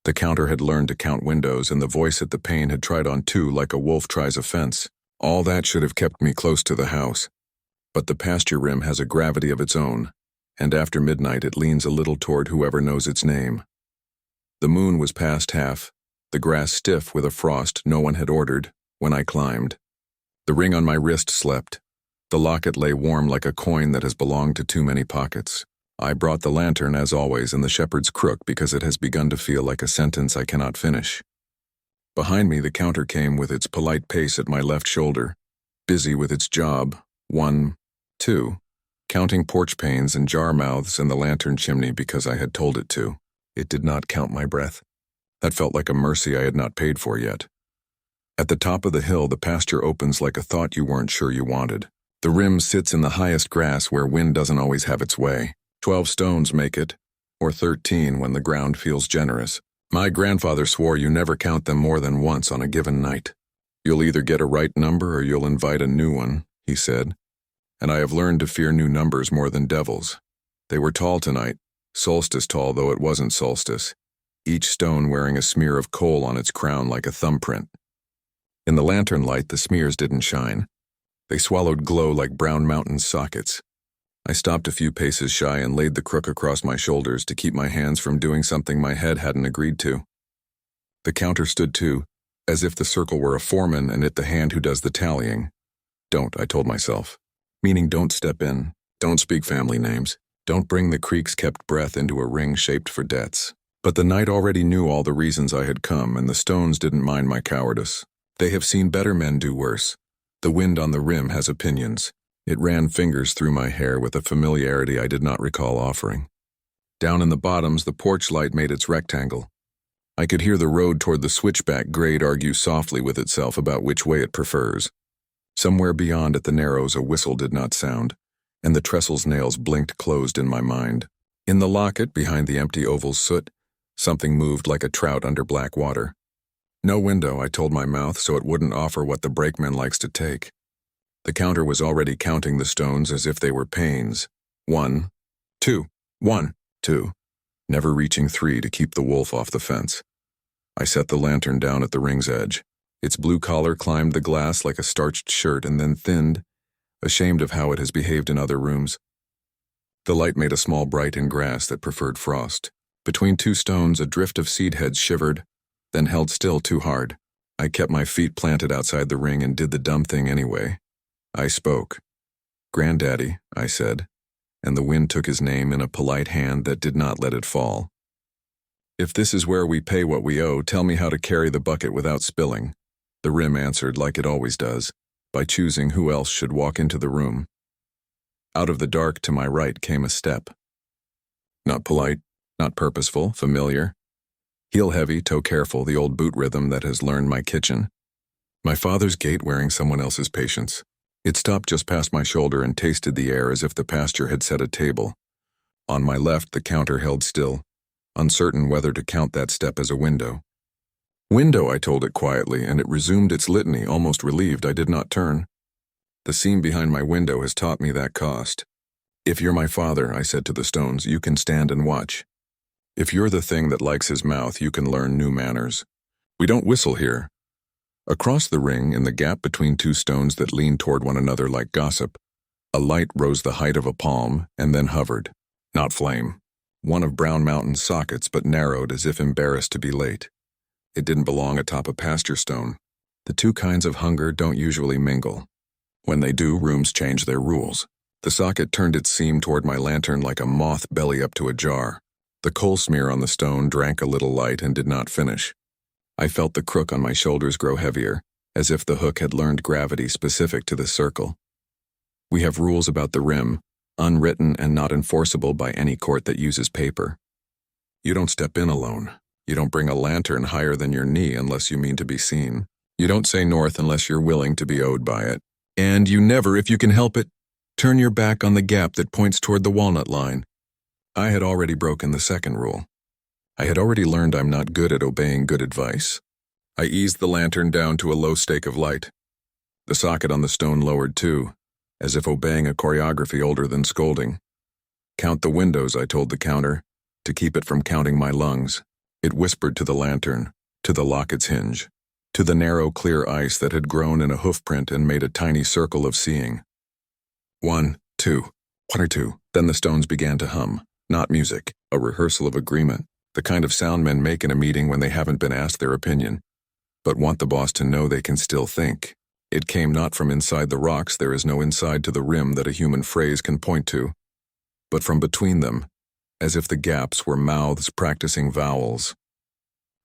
Speaker 1: The counter had learned to count windows, and the voice at the pane had tried on 2 like a wolf tries a fence. All that should have kept me close to the house. But the pasture rim has a gravity of its own, and after midnight it leans a little toward whoever knows its name. The moon was past half, the grass stiff with a frost no one had ordered, when I climbed. The ring on my wrist slept. The locket lay warm like a coin that has belonged to too many pockets. I brought the lantern, as always, and the shepherd's crook because it has begun to feel like a sentence I cannot finish. Behind me, the counter came with its polite pace at my left shoulder, busy with its job. 1, 2, counting porch panes and jar mouths and the lantern chimney because I had told it to. It did not count my breath. That felt like a mercy I had not paid for yet. At the top of the hill, the pasture opens like a thought you weren't sure you wanted. The rim sits in the highest grass where wind doesn't always have its way. 12 stones make it, or 13 when the ground feels generous. My grandfather swore you never count them more than once on a given night. You'll either get a right number or you'll invite a new one, he said. And I have learned to fear new numbers more than devils. They were tall tonight, solstice tall though it wasn't solstice, each stone wearing a smear of coal on its crown like a thumbprint. In the lantern light, the smears didn't shine. They swallowed glow like brown mountain sockets. I stopped a few paces shy and laid the crook across my shoulders to keep my hands from doing something my head hadn't agreed to. The counter stood too, as if the circle were a foreman and it the hand who does the tallying. Don't, I told myself. Meaning don't step in, don't speak family names, don't bring the creek's kept breath into a ring shaped for debts. But the night already knew all the reasons I had come, and the stones didn't mind my cowardice. They have seen better men do worse. The wind on the rim has opinions. It ran fingers through my hair with a familiarity I did not recall offering. Down in the bottoms, the porch light made its rectangle. I could hear the road toward the switchback grade argue softly with itself about which way it prefers. Somewhere beyond at the narrows, a whistle did not sound, and the trestle's nails blinked closed in my mind. In the locket, behind the empty oval's soot, something moved like a trout under black water. No window, I told my mouth, so it wouldn't offer what the brakeman likes to take. The counter was already counting the stones as if they were pains. 1, 2, 1, 2, never reaching 3 to keep the wolf off the fence. I set the lantern down at the ring's edge. Its blue collar climbed the glass like a starched shirt and then thinned, ashamed of how it has behaved in other rooms. The light made a small bright in grass that preferred frost. Between 2 stones, a drift of seed heads shivered, then held still too hard. I kept my feet planted outside the ring and did the dumb thing anyway. I spoke. "Granddaddy," I said, and the wind took his name in a polite hand that did not let it fall. "If this is where we pay what we owe, tell me how to carry the bucket without spilling." The rim answered like it always does, by choosing who else should walk into the room. Out of the dark to my right came a step. Not polite, not purposeful, familiar. Heel heavy, toe careful, the old boot rhythm that has learned my kitchen. My father's gait wearing someone else's patience. It stopped just past my shoulder and tasted the air as if the pasture had set a table. On my left, the counter held still, uncertain whether to count that step as a window. "Window," I told it quietly, and it resumed its litany, almost relieved I did not turn. The seam behind my window has taught me that cost. "If you're my father," I said to the stones, "you can stand and watch. If you're the thing that likes his mouth, you can learn new manners. We don't whistle here." Across the ring, in the gap between 2 stones that leaned toward one another like gossip, a light rose the height of a palm and then hovered. Not flame. One of Brown Mountain's sockets, but narrowed as if embarrassed to be late. It didn't belong atop a pasture stone. The 2 kinds of hunger don't usually mingle. When they do, rooms change their rules. The socket turned its seam toward my lantern like a moth belly up to a jar. The coal smear on the stone drank a little light and did not finish. I felt the crook on my shoulders grow heavier, as if the hook had learned gravity specific to the circle. We have rules about the rim, unwritten and not enforceable by any court that uses paper. You don't step in alone. You don't bring a lantern higher than your knee unless you mean to be seen. You don't say north unless you're willing to be owed by it. And you never, if you can help it, turn your back on the gap that points toward the walnut line. I had already broken the second rule. I had already learned I'm not good at obeying good advice. I eased the lantern down to a low stake of light. The socket on the stone lowered too, as if obeying a choreography older than scolding. "Count the windows," I told the counter, to keep it from counting my lungs. It whispered to the lantern, to the locket's hinge, to the narrow, clear ice that had grown in a hoofprint and made a tiny circle of seeing. 1, 2, 1 or 2. Then the stones began to hum. Not music, a rehearsal of agreement, the kind of sound men make in a meeting when they haven't been asked their opinion, but want the boss to know they can still think. It came not from inside the rocks, there is no inside to the rim that a human phrase can point to, but from between them, as if the gaps were mouths practicing vowels.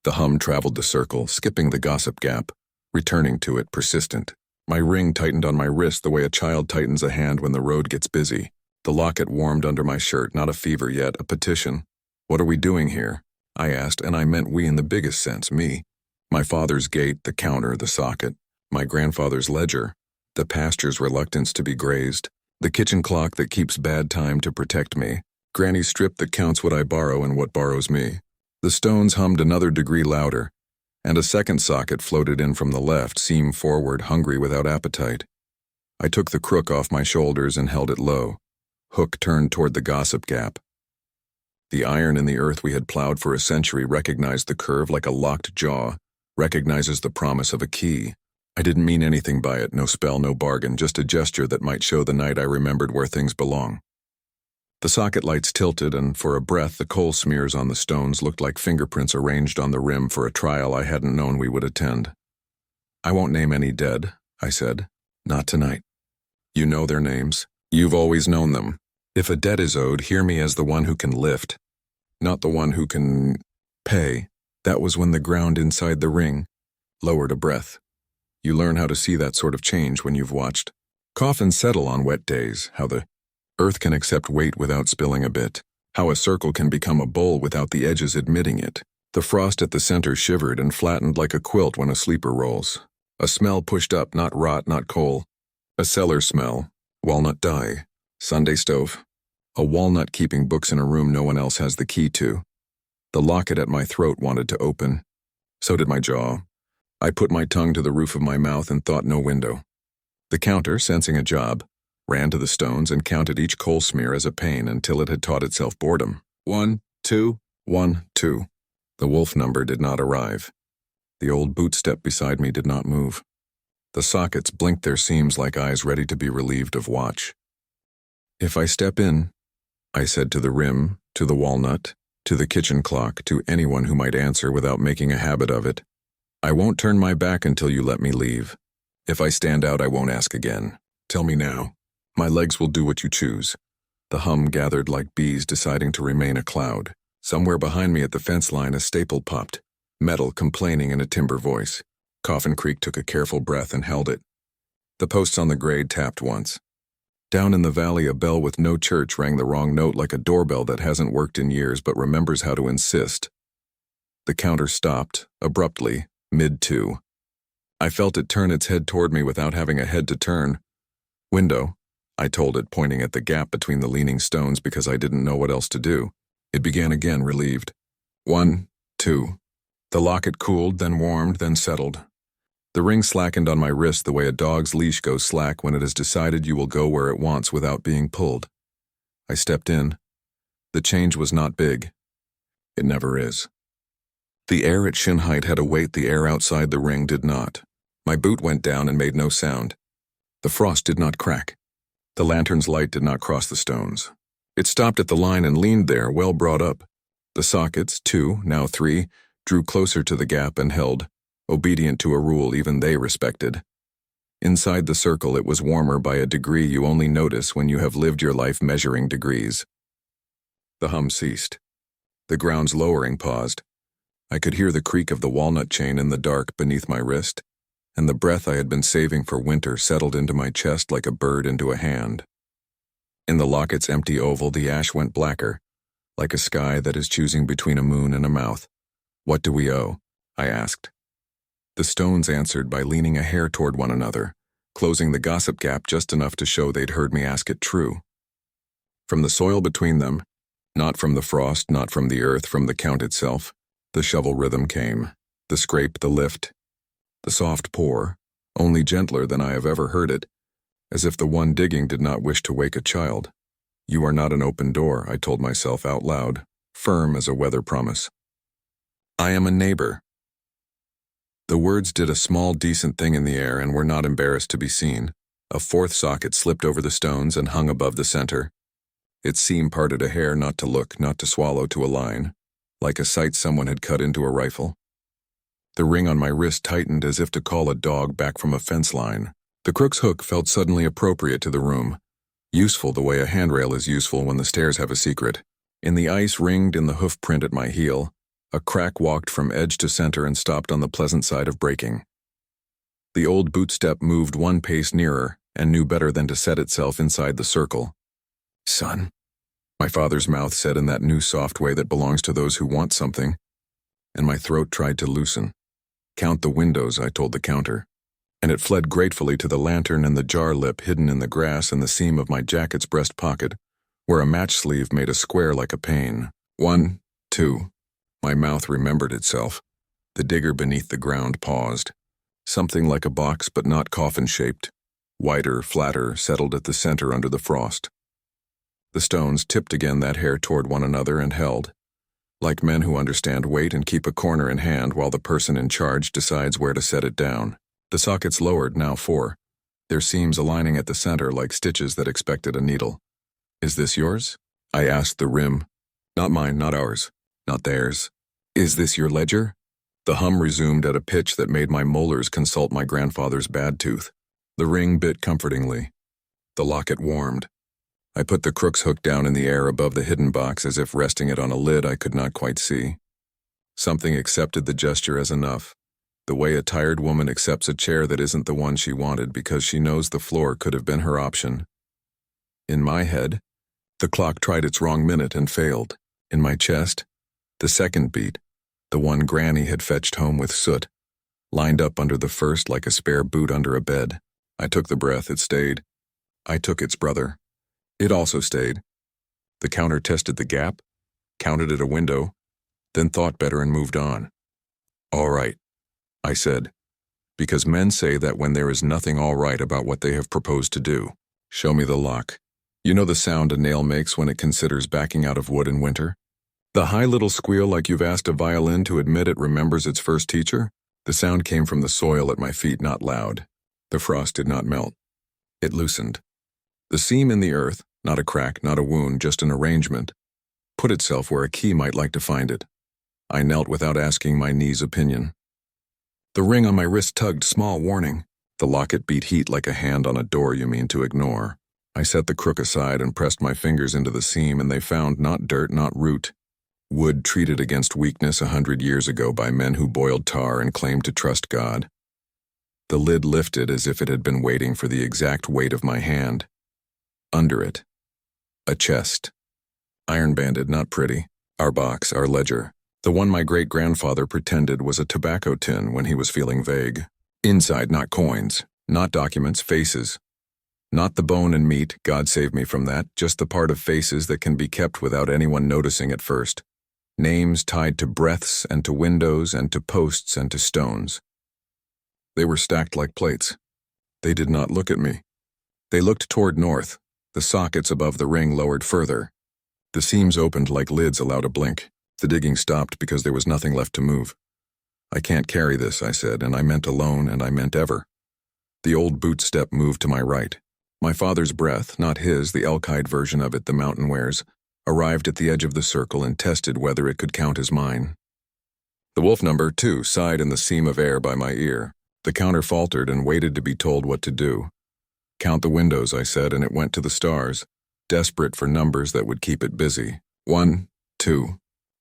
Speaker 1: The hum traveled the circle, skipping the gossip gap, returning to it, persistent. My ring tightened on my wrist the way a child tightens a hand when the road gets busy. The locket warmed under my shirt, not a fever yet, a petition. "What are we doing here?" I asked, and I meant we in the biggest sense, me. My father's gate, the counter, the socket. My grandfather's ledger, the pasture's reluctance to be grazed. The kitchen clock that keeps bad time to protect me. Granny's strip that counts what I borrow and what borrows me. The stones hummed another degree louder, and a second socket floated in from the left, seam forward, hungry without appetite. I took the crook off my shoulders and held it low. Hook turned toward the gossip gap. The iron in the earth we had plowed for a century recognized the curve like a locked jaw, recognizes the promise of a key. I didn't mean anything by it, no spell, no bargain, just a gesture that might show the night I remembered where things belong. The socket lights tilted, and for a breath the coal smears on the stones looked like fingerprints arranged on the rim for a trial I hadn't known we would attend. "I won't name any dead," I said. "Not tonight. You know their names. You've always known them. If a debt is owed, hear me as the one who can lift, not the one who can pay." That was when the ground inside the ring lowered a breath. You learn how to see that sort of change when you've watched coffins settle on wet days, how the earth can accept weight without spilling a bit, how a circle can become a bowl without the edges admitting it. The frost at the center shivered and flattened like a quilt when a sleeper rolls. A smell pushed up, not rot, not coal. A cellar smell, walnut dye, Sunday stove. A walnut keeping books in a room no one else has the key to. The locket at my throat wanted to open. So did my jaw. I put my tongue to the roof of my mouth and thought no window. The counter, sensing a job, ran to the stones and counted each coal smear as a pain until it had taught itself boredom. 1, 2, 1, 2. The wolf number did not arrive. The old boot step beside me did not move. The sockets blinked their seams like eyes ready to be relieved of watch. "If I step in," I said to the rim, to the walnut, to the kitchen clock, to anyone who might answer without making a habit of it, "I won't turn my back until you let me leave. If I stand out, I won't ask again. Tell me now. My legs will do what you choose." The hum gathered like bees deciding to remain a cloud. Somewhere behind me at the fence line a staple popped, metal complaining in a timber voice. Coffin Creek took a careful breath and held it. The posts on the grade tapped once. Down in the valley a bell with no church rang the wrong note like a doorbell that hasn't worked in years but remembers how to insist. The counter stopped, abruptly, mid-2. I felt it turn its head toward me without having a head to turn. "Window," I told it, pointing at the gap between the leaning stones because I didn't know what else to do. It began again, relieved. 1, 2. The locket cooled, then warmed, then settled. The ring slackened on my wrist the way a dog's leash goes slack when it has decided you will go where it wants without being pulled. I stepped in. The change was not big. It never is. The air at shin height had a weight the air outside the ring did not. My boot went down and made no sound. The frost did not crack. The lantern's light did not cross the stones. It stopped at the line and leaned there, well brought up. The sockets, 2, now 3, drew closer to the gap and held, obedient to a rule even they respected. Inside the circle it was warmer by a degree you only notice when you have lived your life measuring degrees. The hum ceased. The ground's lowering paused. I could hear the creak of the walnut chain in the dark beneath my wrist, and the breath I had been saving for winter settled into my chest like a bird into a hand. In the locket's empty oval the ash went blacker, like a sky that is choosing between a moon and a mouth. "What do we owe?" I asked. The stones answered by leaning a hair toward one another, closing the gossip gap just enough to show they'd heard me ask it true. From the soil between them, not from the frost, not from the earth, from the count itself, the shovel rhythm came, the scrape, the lift, the soft pour, only gentler than I have ever heard it, as if the one digging did not wish to wake a child. "You are not an open door," I told myself out loud, firm as a weather promise. "I am a neighbor." The words did a small, decent thing in the air and were not embarrassed to be seen. A fourth socket slipped over the stones and hung above the center. Its seam parted a hair, not to look, not to swallow, to a line, like a sight someone had cut into a rifle. The ring on my wrist tightened as if to call a dog back from a fence line. The crook's hook felt suddenly appropriate to the room, useful the way a handrail is useful when the stairs have a secret. In the ice ringed in the hoof print at my heel, A crack walked from edge to center and stopped on the pleasant side of breaking. The old boot step moved one pace nearer and knew better than to set itself inside the circle. "Son," my father's mouth said in that new soft way that belongs to those who want something, and my throat tried to loosen. "Count the windows," I told the counter, and it fled gratefully to the lantern and the jar lip hidden in the grass and the seam of my jacket's breast pocket, where a match sleeve made a square like a pane. 1, 2. My mouth remembered itself. The digger beneath the ground paused. Something like a box, but not coffin-shaped. Wider, flatter, settled at the center under the frost. The stones tipped again that hair toward one another and held, like men who understand weight and keep a corner in hand while the person in charge decides where to set it down. The sockets lowered, now 4, their seams aligning at the center like stitches that expected a needle. "Is this yours?" I asked the rim. "Not mine, not ours, not theirs." "Is this your ledger?" The hum resumed at a pitch that made my molars consult my grandfather's bad tooth. The ring bit comfortingly. The locket warmed. I put the crook's hook down in the air above the hidden box as if resting it on a lid I could not quite see. Something accepted the gesture as enough, the way a tired woman accepts a chair that isn't the one she wanted because she knows the floor could have been her option. In my head, the clock tried its wrong minute and failed. In my chest, the second beat, the one Granny had fetched home with soot, lined up under the first like a spare boot under a bed. I took the breath, it stayed. I took its brother. It also stayed. The counter tested the gap, counted at a window, then thought better and moved on. "All right," I said, because men say that when there is nothing all right about what they have proposed to do. "Show me the lock." You know the sound a nail makes when it considers backing out of wood in winter? The high little squeal like you've asked a violin to admit it remembers its first teacher? The sound came from the soil at my feet, not loud. The frost did not melt. It loosened. The seam in the earth, not a crack, not a wound, just an arrangement, put itself where a key might like to find it. I knelt without asking my knee's opinion. The ring on my wrist tugged, small warning. The locket beat heat like a hand on a door you mean to ignore. I set the crook aside and pressed my fingers into the seam, and they found not dirt, not root. Wood treated against weakness 100 years ago by men who boiled tar and claimed to trust God. The lid lifted as if it had been waiting for the exact weight of my hand. Under it, a chest. Iron-banded, not pretty. Our box, our ledger. The one my great-grandfather pretended was a tobacco tin when he was feeling vague. Inside, not coins, not documents, faces. Not the bone and meat, God save me from that, just the part of faces that can be kept without anyone noticing at first. Names tied to breaths and to windows and to posts and to stones. They were stacked like plates. They did not look at me. They looked toward north, the sockets above the ring lowered further. The seams opened like lids allowed a blink. The digging stopped because there was nothing left to move. "I can't carry this," I said, and I meant alone and I meant ever. The old boot step moved to my right. My father's breath, not his, the elk-hide version of it the mountain wears, arrived at the edge of the circle and tested whether it could count as mine. The wolf number 2 sighed in the seam of air by my ear. The counter faltered and waited to be told what to do. "Count the windows," I said, and it went to the stars, desperate for numbers that would keep it busy. 1, 2.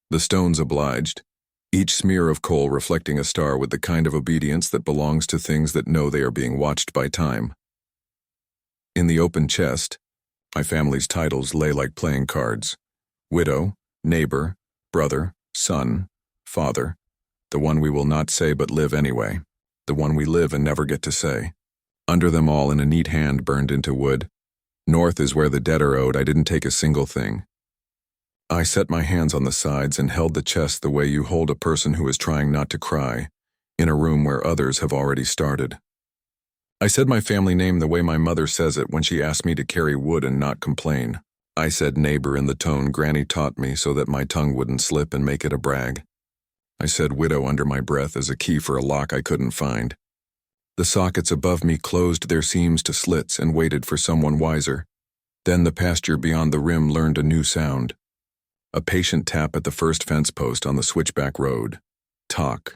Speaker 1: The stones obliged, each smear of coal reflecting a star with the kind of obedience that belongs to things that know they are being watched by time. In the open chest, my family's titles lay like playing cards. Widow, neighbor, brother, son, father, the one we will not say but live anyway, the one we live and never get to say. Under them all in a neat hand burned into wood. North is where the dead are owed. I didn't take a single thing. I set my hands on the sides and held the chest the way you hold a person who is trying not to cry, in a room where others have already started. I said my family name the way my mother says it when she asked me to carry wood and not complain. I said neighbor in the tone Granny taught me so that my tongue wouldn't slip and make it a brag. I said widow under my breath as a key for a lock I couldn't find. The sockets above me closed their seams to slits and waited for someone wiser. Then the pasture beyond the rim learned a new sound. A patient tap at the first fence post on the switchback road. Talk.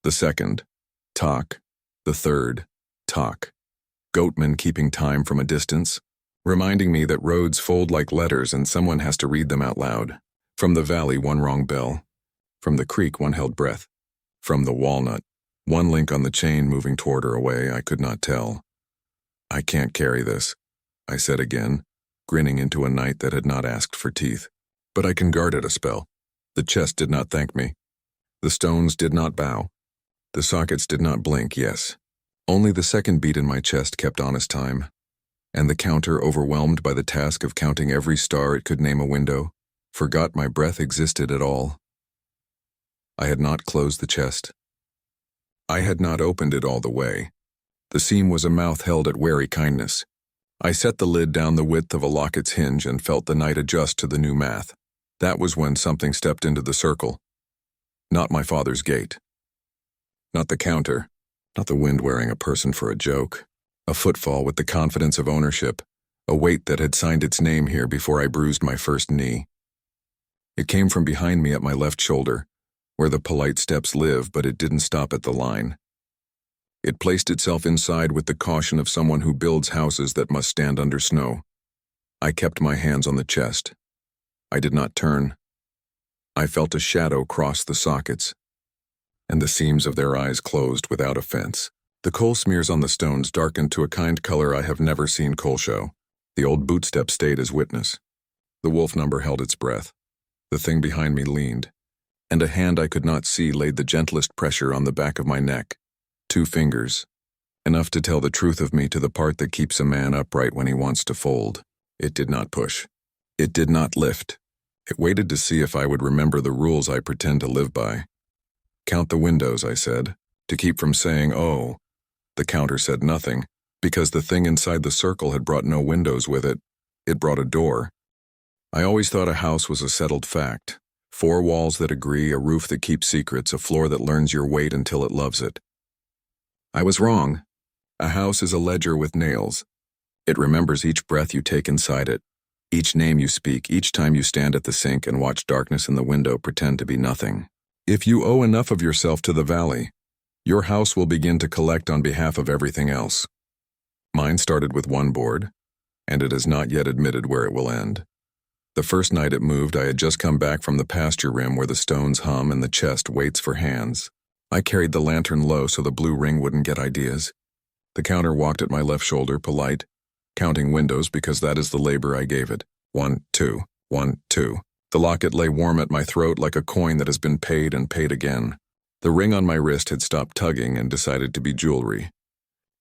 Speaker 1: The second. Talk. The third. Talk. Goatmen keeping time from a distance, reminding me that roads fold like letters and someone has to read them out loud. From the valley, one wrong bell. From the creek, one held breath. From the walnut, one link on the chain moving toward or away, I could not tell. I can't carry this, I said again, grinning into a night that had not asked for teeth. But I can guard it a spell. The chest did not thank me. The stones did not bow. The sockets did not blink, yes. Only the second beat in my chest kept honest time. And the counter, overwhelmed by the task of counting every star it could name a window, forgot my breath existed at all. I had not closed the chest. I had not opened it all the way. The seam was a mouth held at wary kindness. I set the lid down the width of a locket's hinge and felt the night adjust to the new math. That was when something stepped into the circle. Not my father's gate. Not the counter. Not the wind wearing a person for a joke. A footfall with the confidence of ownership. A weight that had signed its name here before I bruised my first knee. It came from behind me at my left shoulder, where the polite steps live, but it didn't stop at the line. It placed itself inside with the caution of someone who builds houses that must stand under snow. I kept my hands on the chest. I did not turn. I felt a shadow cross the sockets, and the seams of their eyes closed without offense. The coal smears on the stones darkened to a kind color I have never seen coal show. The old bootstep stayed as witness. The wolf number held its breath. The thing behind me leaned, and a hand I could not see laid the gentlest pressure on the back of my neck. 2 fingers, enough to tell the truth of me to the part that keeps a man upright when he wants to fold. It did not push. It did not lift. It waited to see if I would remember the rules I pretend to live by. Count the windows, I said, to keep from saying, oh. The counter said nothing, because the thing inside the circle had brought no windows with it. It brought a door. I always thought a house was a settled fact. 4 walls that agree, a roof that keeps secrets, a floor that learns your weight until it loves it. I was wrong. A house is a ledger with nails. It remembers each breath you take inside it, each name you speak, each time you stand at the sink and watch darkness in the window pretend to be nothing. If you owe enough of yourself to the valley, your house will begin to collect on behalf of everything else. Mine started with 1 board, and it has not yet admitted where it will end. The first night it moved, I had just come back from the pasture rim where the stones hum and the chest waits for hands. I carried the lantern low so the blue ring wouldn't get ideas. The counter walked at my left shoulder, polite, counting windows because that is the labor I gave it. 1, 2, 1, 2. The locket lay warm at my throat like a coin that has been paid and paid again. The ring on my wrist had stopped tugging and decided to be jewelry.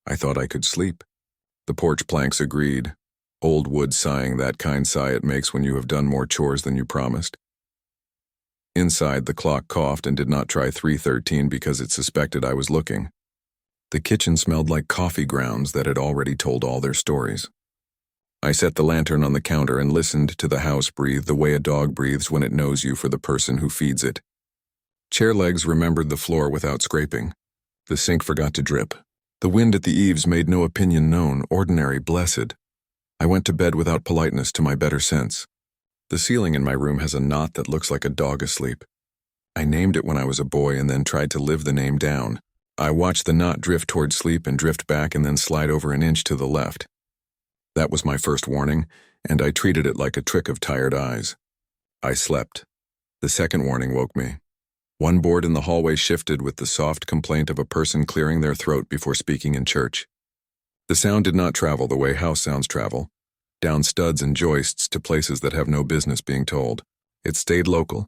Speaker 1: I thought I could sleep. The porch planks agreed. Old wood sighing, that kind sigh it makes when you have done more chores than you promised. Inside, the clock coughed and did not try 3:13 because it suspected I was looking. The kitchen smelled like coffee grounds that had already told all their stories. I set the lantern on the counter and listened to the house breathe the way a dog breathes when it knows you for the person who feeds it. Chair legs remembered the floor without scraping. The sink forgot to drip. The wind at the eaves made no opinion known, ordinary, blessed. I went to bed without politeness to my better sense. The ceiling in my room has a knot that looks like a dog asleep. I named it when I was a boy and then tried to live the name down. I watched the knot drift toward sleep and drift back and then slide over an inch to the left. That was my first warning, and I treated it like a trick of tired eyes. I slept. The second warning woke me. 1 board in the hallway shifted with the soft complaint of a person clearing their throat before speaking in church. The sound did not travel the way house sounds travel, down studs and joists to places that have no business being told. It stayed local.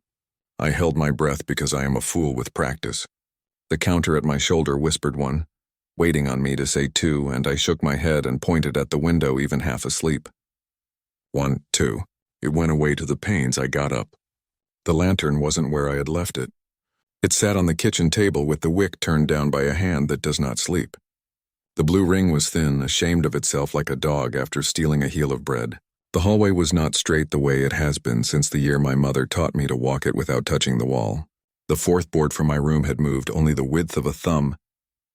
Speaker 1: I held my breath because I am a fool with practice. The counter at my shoulder whispered 1, waiting on me to say 2, and I shook my head and pointed at the window even half asleep. 1, 2. It went away to the panes. I got up. The lantern wasn't where I had left it. It sat on the kitchen table with the wick turned down by a hand that does not sleep. The blue ring was thin, ashamed of itself like a dog after stealing a heel of bread. The hallway was not straight the way it has been since the year my mother taught me to walk it without touching the wall. The 4th board from my room had moved only the width of a thumb,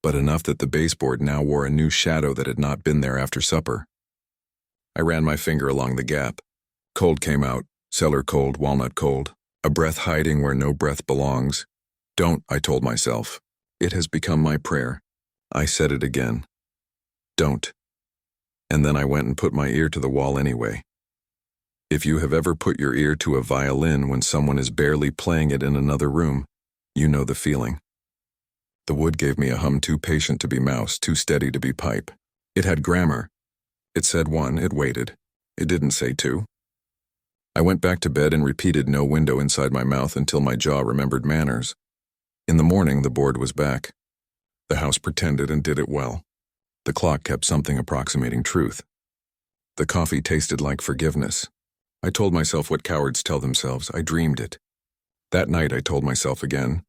Speaker 1: but enough that the baseboard now wore a new shadow that had not been there after supper. I ran my finger along the gap. Cold came out, cellar cold, walnut cold, a breath hiding where no breath belongs. Don't, I told myself. It has become my prayer. I said it again. Don't. And then I went and put my ear to the wall anyway. If you have ever put your ear to a violin when someone is barely playing it in another room, you know the feeling. The wood gave me a hum too patient to be mouse, too steady to be pipe. It had grammar. It said one, it waited. It didn't say two. I went back to bed and repeated no window inside my mouth until my jaw remembered manners. In the morning, the board was back. The house pretended and did it well. The clock kept something approximating truth. The coffee tasted like forgiveness. I told myself what cowards tell themselves. I dreamed it. That night, I told myself again.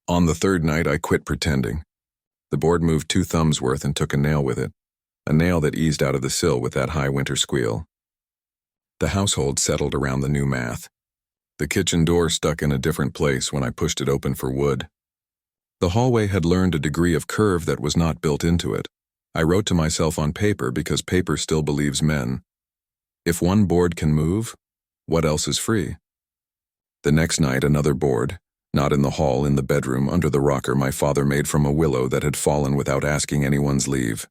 Speaker 1: On the third night, I quit pretending. The board moved 2 thumbs worth and took a nail with it. A nail that eased out of the sill with that high winter squeal. The household settled around the new math. The kitchen door stuck in a different place when I pushed it open for wood. The hallway had learned a degree of curve that was not built into it. I wrote to myself on paper because paper still believes men. If one board can move, what else is free? The next night, another board, not in the hall, in the bedroom, under the rocker my father made from a willow that had fallen without asking anyone's leave.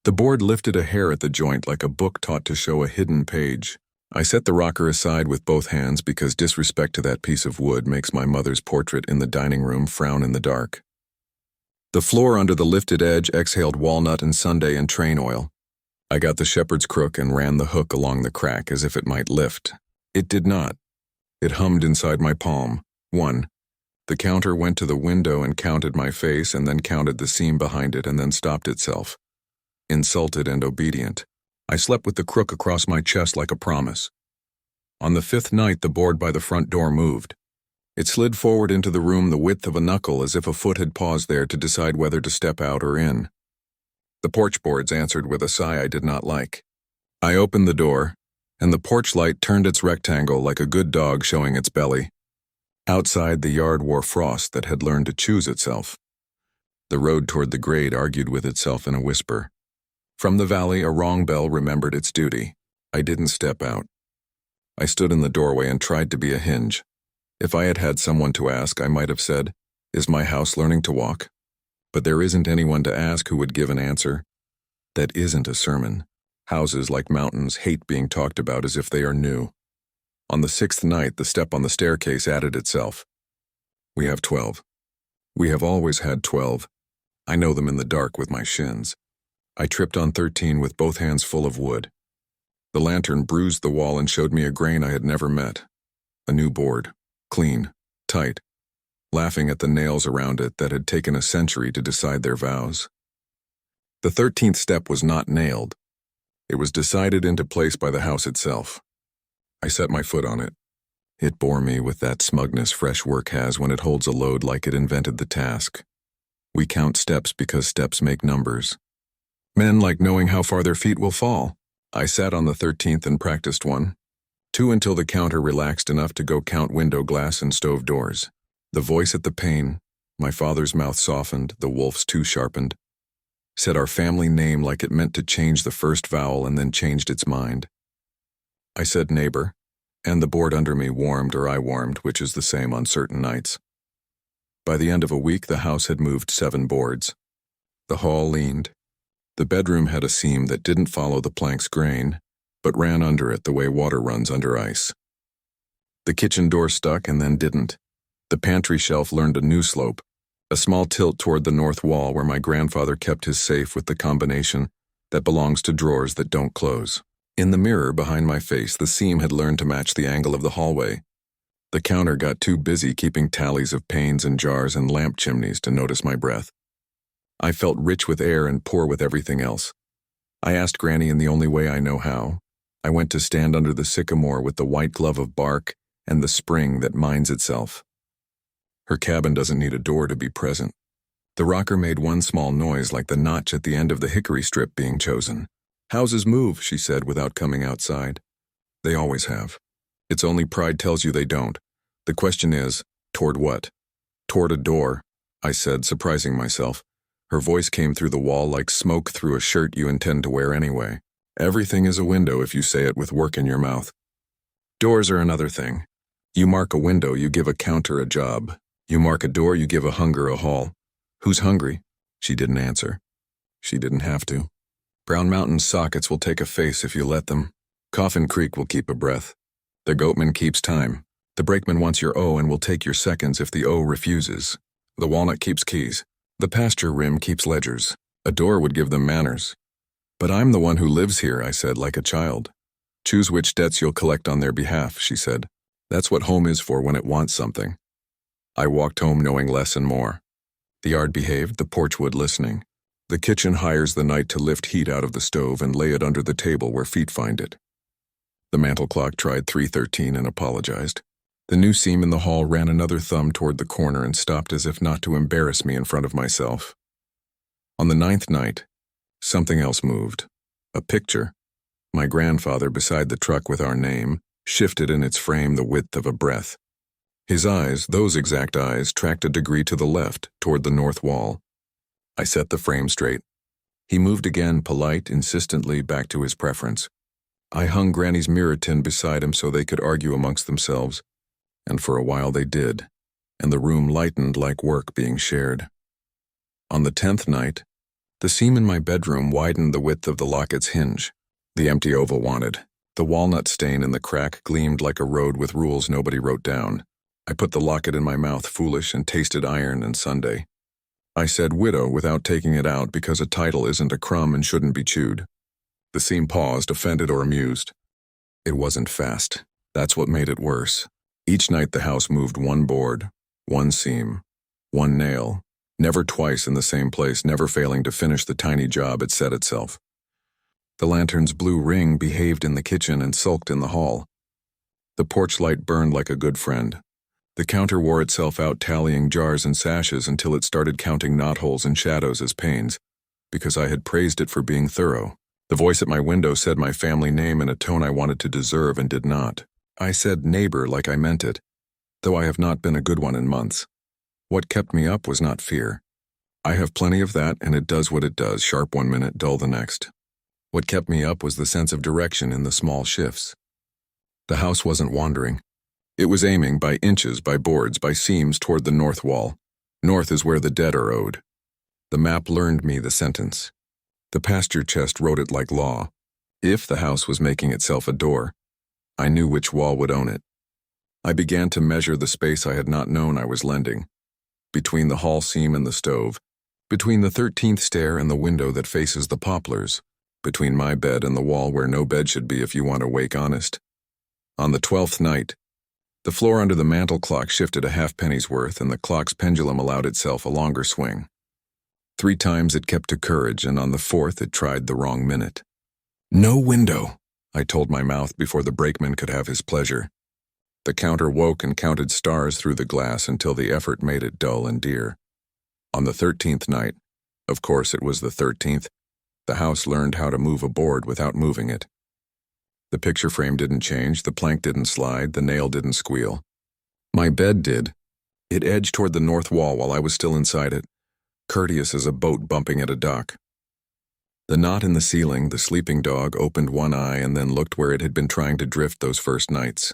Speaker 1: The board lifted a hair at the joint like a book taught to show a hidden page. I set the rocker aside with both hands because disrespect to that piece of wood makes my mother's portrait in the dining room frown in the dark. The floor under the lifted edge exhaled walnut and sundae and train oil. I got the shepherd's crook and ran the hook along the crack as if it might lift. It did not. It hummed inside my palm. 1. The counter went to the window and counted my face and then counted the seam behind it and then stopped itself. Insulted and obedient, I slept with the crook across my chest like a promise. On the 5th night, the board by the front door moved. It slid forward into the room the width of a knuckle as if a foot had paused there to decide whether to step out or in. The porch boards answered with a sigh I did not like. I opened the door, and the porch light turned its rectangle like a good dog showing its belly. Outside, the yard wore frost that had learned to choose itself. The road toward the grade argued with itself in a whisper. From the valley, a wrong bell remembered its duty. I didn't step out. I stood in the doorway and tried to be a hinge. If I had had someone to ask, I might have said, "Is my house learning to walk?" But there isn't anyone to ask who would give an answer. That isn't a sermon. Houses, like mountains, hate being talked about as if they are new. On the 6th night, the step on the staircase added itself. We have 12. We have always had 12. I know them in the dark with my shins. I tripped on 13 with both hands full of wood. The lantern bruised the wall and showed me a grain I had never met. A new board, clean, tight, laughing at the nails around it that had taken a century to decide their vows. The 13th step was not nailed. It was decided into place by the house itself. I set my foot on it. It bore me with that smugness fresh work has when it holds a load like it invented the task. We count steps because steps make numbers. Men like knowing how far their feet will fall. I sat on the 13th and practiced 1, 2 until the counter relaxed enough to go count window glass and stove doors. The voice at the pane, my father's mouth softened, the wolf's too sharpened, said our family name like it meant to change the first vowel and then changed its mind. I said neighbor, and the board under me warmed or I warmed, which is the same on certain nights. By the end of a week, the house had moved 7 boards. The hall leaned. The bedroom had a seam that didn't follow the plank's grain, but ran under it the way water runs under ice. The kitchen door stuck and then didn't. The pantry shelf learned a new slope, a small tilt toward the north wall where my grandfather kept his safe with the combination that belongs to drawers that don't close. In the mirror behind my face, the seam had learned to match the angle of the hallway. The counter got too busy keeping tallies of panes and jars and lamp chimneys to notice my breath. I felt rich with air and poor with everything else. I asked Granny in the only way I know how. I went to stand under the sycamore with the white glove of bark and the spring that minds itself. Her cabin doesn't need a door to be present. The rocker made one small noise like the notch at the end of the hickory strip being chosen. Houses move, she said without coming outside. They always have. It's only pride tells you they don't. The question is, toward what? Toward a door, I said, surprising myself. Her voice came through the wall like smoke through a shirt you intend to wear anyway. Everything is a window if you say it with work in your mouth. Doors are another thing. You mark a window, you give a counter a job. You mark a door, you give a hunger a hall. Who's hungry? She didn't answer. She didn't have to. Brown Mountain's sockets will take a face if you let them. Coffin Creek will keep a breath. The Goatman keeps time. The Brakeman wants your O and will take your seconds if the O refuses. The Walnut keeps keys. The pasture rim keeps ledgers. A door would give them manners. But I'm the one who lives here, I said, like a child. Choose which debts you'll collect on their behalf, she said. That's what home is for when it wants something. I walked home knowing less and more. The yard behaved, the porch wood listening. The kitchen hires the night to lift heat out of the stove and lay it under the table where feet find it. The mantel clock tried 3:13 and apologized. The new seam in the hall ran another thumb toward the corner and stopped as if not to embarrass me in front of myself. On the 9th night, something else moved. A picture. My grandfather beside the truck with our name, shifted in its frame the width of a breath. His eyes, those exact eyes, tracked a degree to the left, toward the north wall. I set the frame straight. He moved again, polite, insistently, back to his preference. I hung Granny's mirror tin beside him so they could argue amongst themselves, and for a while they did, and the room lightened like work being shared. On the 10th night, the seam in my bedroom widened the width of the locket's hinge. The empty oval wanted. The walnut stain in the crack gleamed like a road with rules nobody wrote down. I put the locket in my mouth, foolish, and tasted iron and Sunday. I said widow without taking it out because a title isn't a crumb and shouldn't be chewed. The seam paused, offended or amused. It wasn't fast. That's what made it worse. Each night the house moved one board, one seam, one nail, never twice in the same place, never failing to finish the tiny job it set itself. The lantern's blue ring behaved in the kitchen and sulked in the hall. The porch light burned like a good friend. The counter wore itself out tallying jars and sashes until it started counting knotholes and shadows as panes, because I had praised it for being thorough. The voice at my window said my family name in a tone I wanted to deserve and did not. I said neighbor like I meant it, though I have not been a good one in months. What kept me up was not fear. I have plenty of that, and it does what it does, sharp one minute, dull the next. What kept me up was the sense of direction in the small shifts. The house wasn't wandering. It was aiming by inches, by boards, by seams toward the north wall. North is where the dead are owed. The map learned me the sentence. The pasture chest wrote it like law. If the house was making itself a door, I knew which wall would own it. I began to measure the space I had not known I was lending. Between the hall seam and the stove, between the 13th stair and the window that faces the poplars, between my bed and the wall where no bed should be if you want to wake honest. On the 12th night, the floor under the mantel clock shifted a halfpenny's worth and the clock's pendulum allowed itself a longer swing. 3 times it kept to courage, and on the 4th it tried the wrong minute. No window, I told my mouth before the brakeman could have his pleasure. The counter woke and counted stars through the glass until the effort made it dull and dear. On the 13th night, of course it was the 13th, the house learned how to move a board without moving it. The picture frame didn't change, the plank didn't slide, the nail didn't squeal. My bed did. It edged toward the north wall while I was still inside it, courteous as a boat bumping at a dock. The knot in the ceiling, the sleeping dog, opened one eye and then looked where it had been trying to drift those first nights.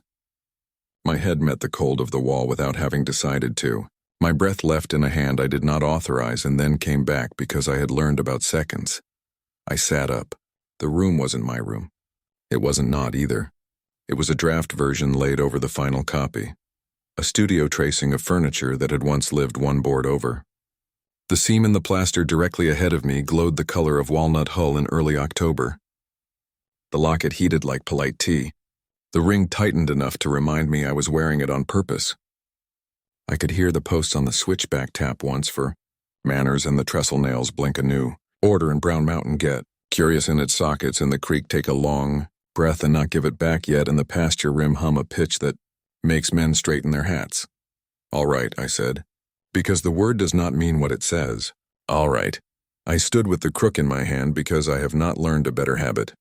Speaker 1: My head met the cold of the wall without having decided to. My breath left in a hand I did not authorize and then came back because I had learned about seconds. I sat up. The room wasn't my room. It wasn't not either. It was a draft version laid over the final copy. A studio tracing of furniture that had once lived one board over. The seam in the plaster directly ahead of me glowed the color of walnut hull in early October. The locket heated like polite tea. The ring tightened enough to remind me I was wearing it on purpose. I could hear the posts on the switchback tap once for manners and the trestle nails blink anew. Order and Brown Mountain get. Curious in its sockets and the creek take a long breath and not give it back yet and the pasture rim hum a pitch that makes men straighten their hats. All right, I said. Because the word does not mean what it says. All right. I stood with the crook in my hand because I have not learned a better habit.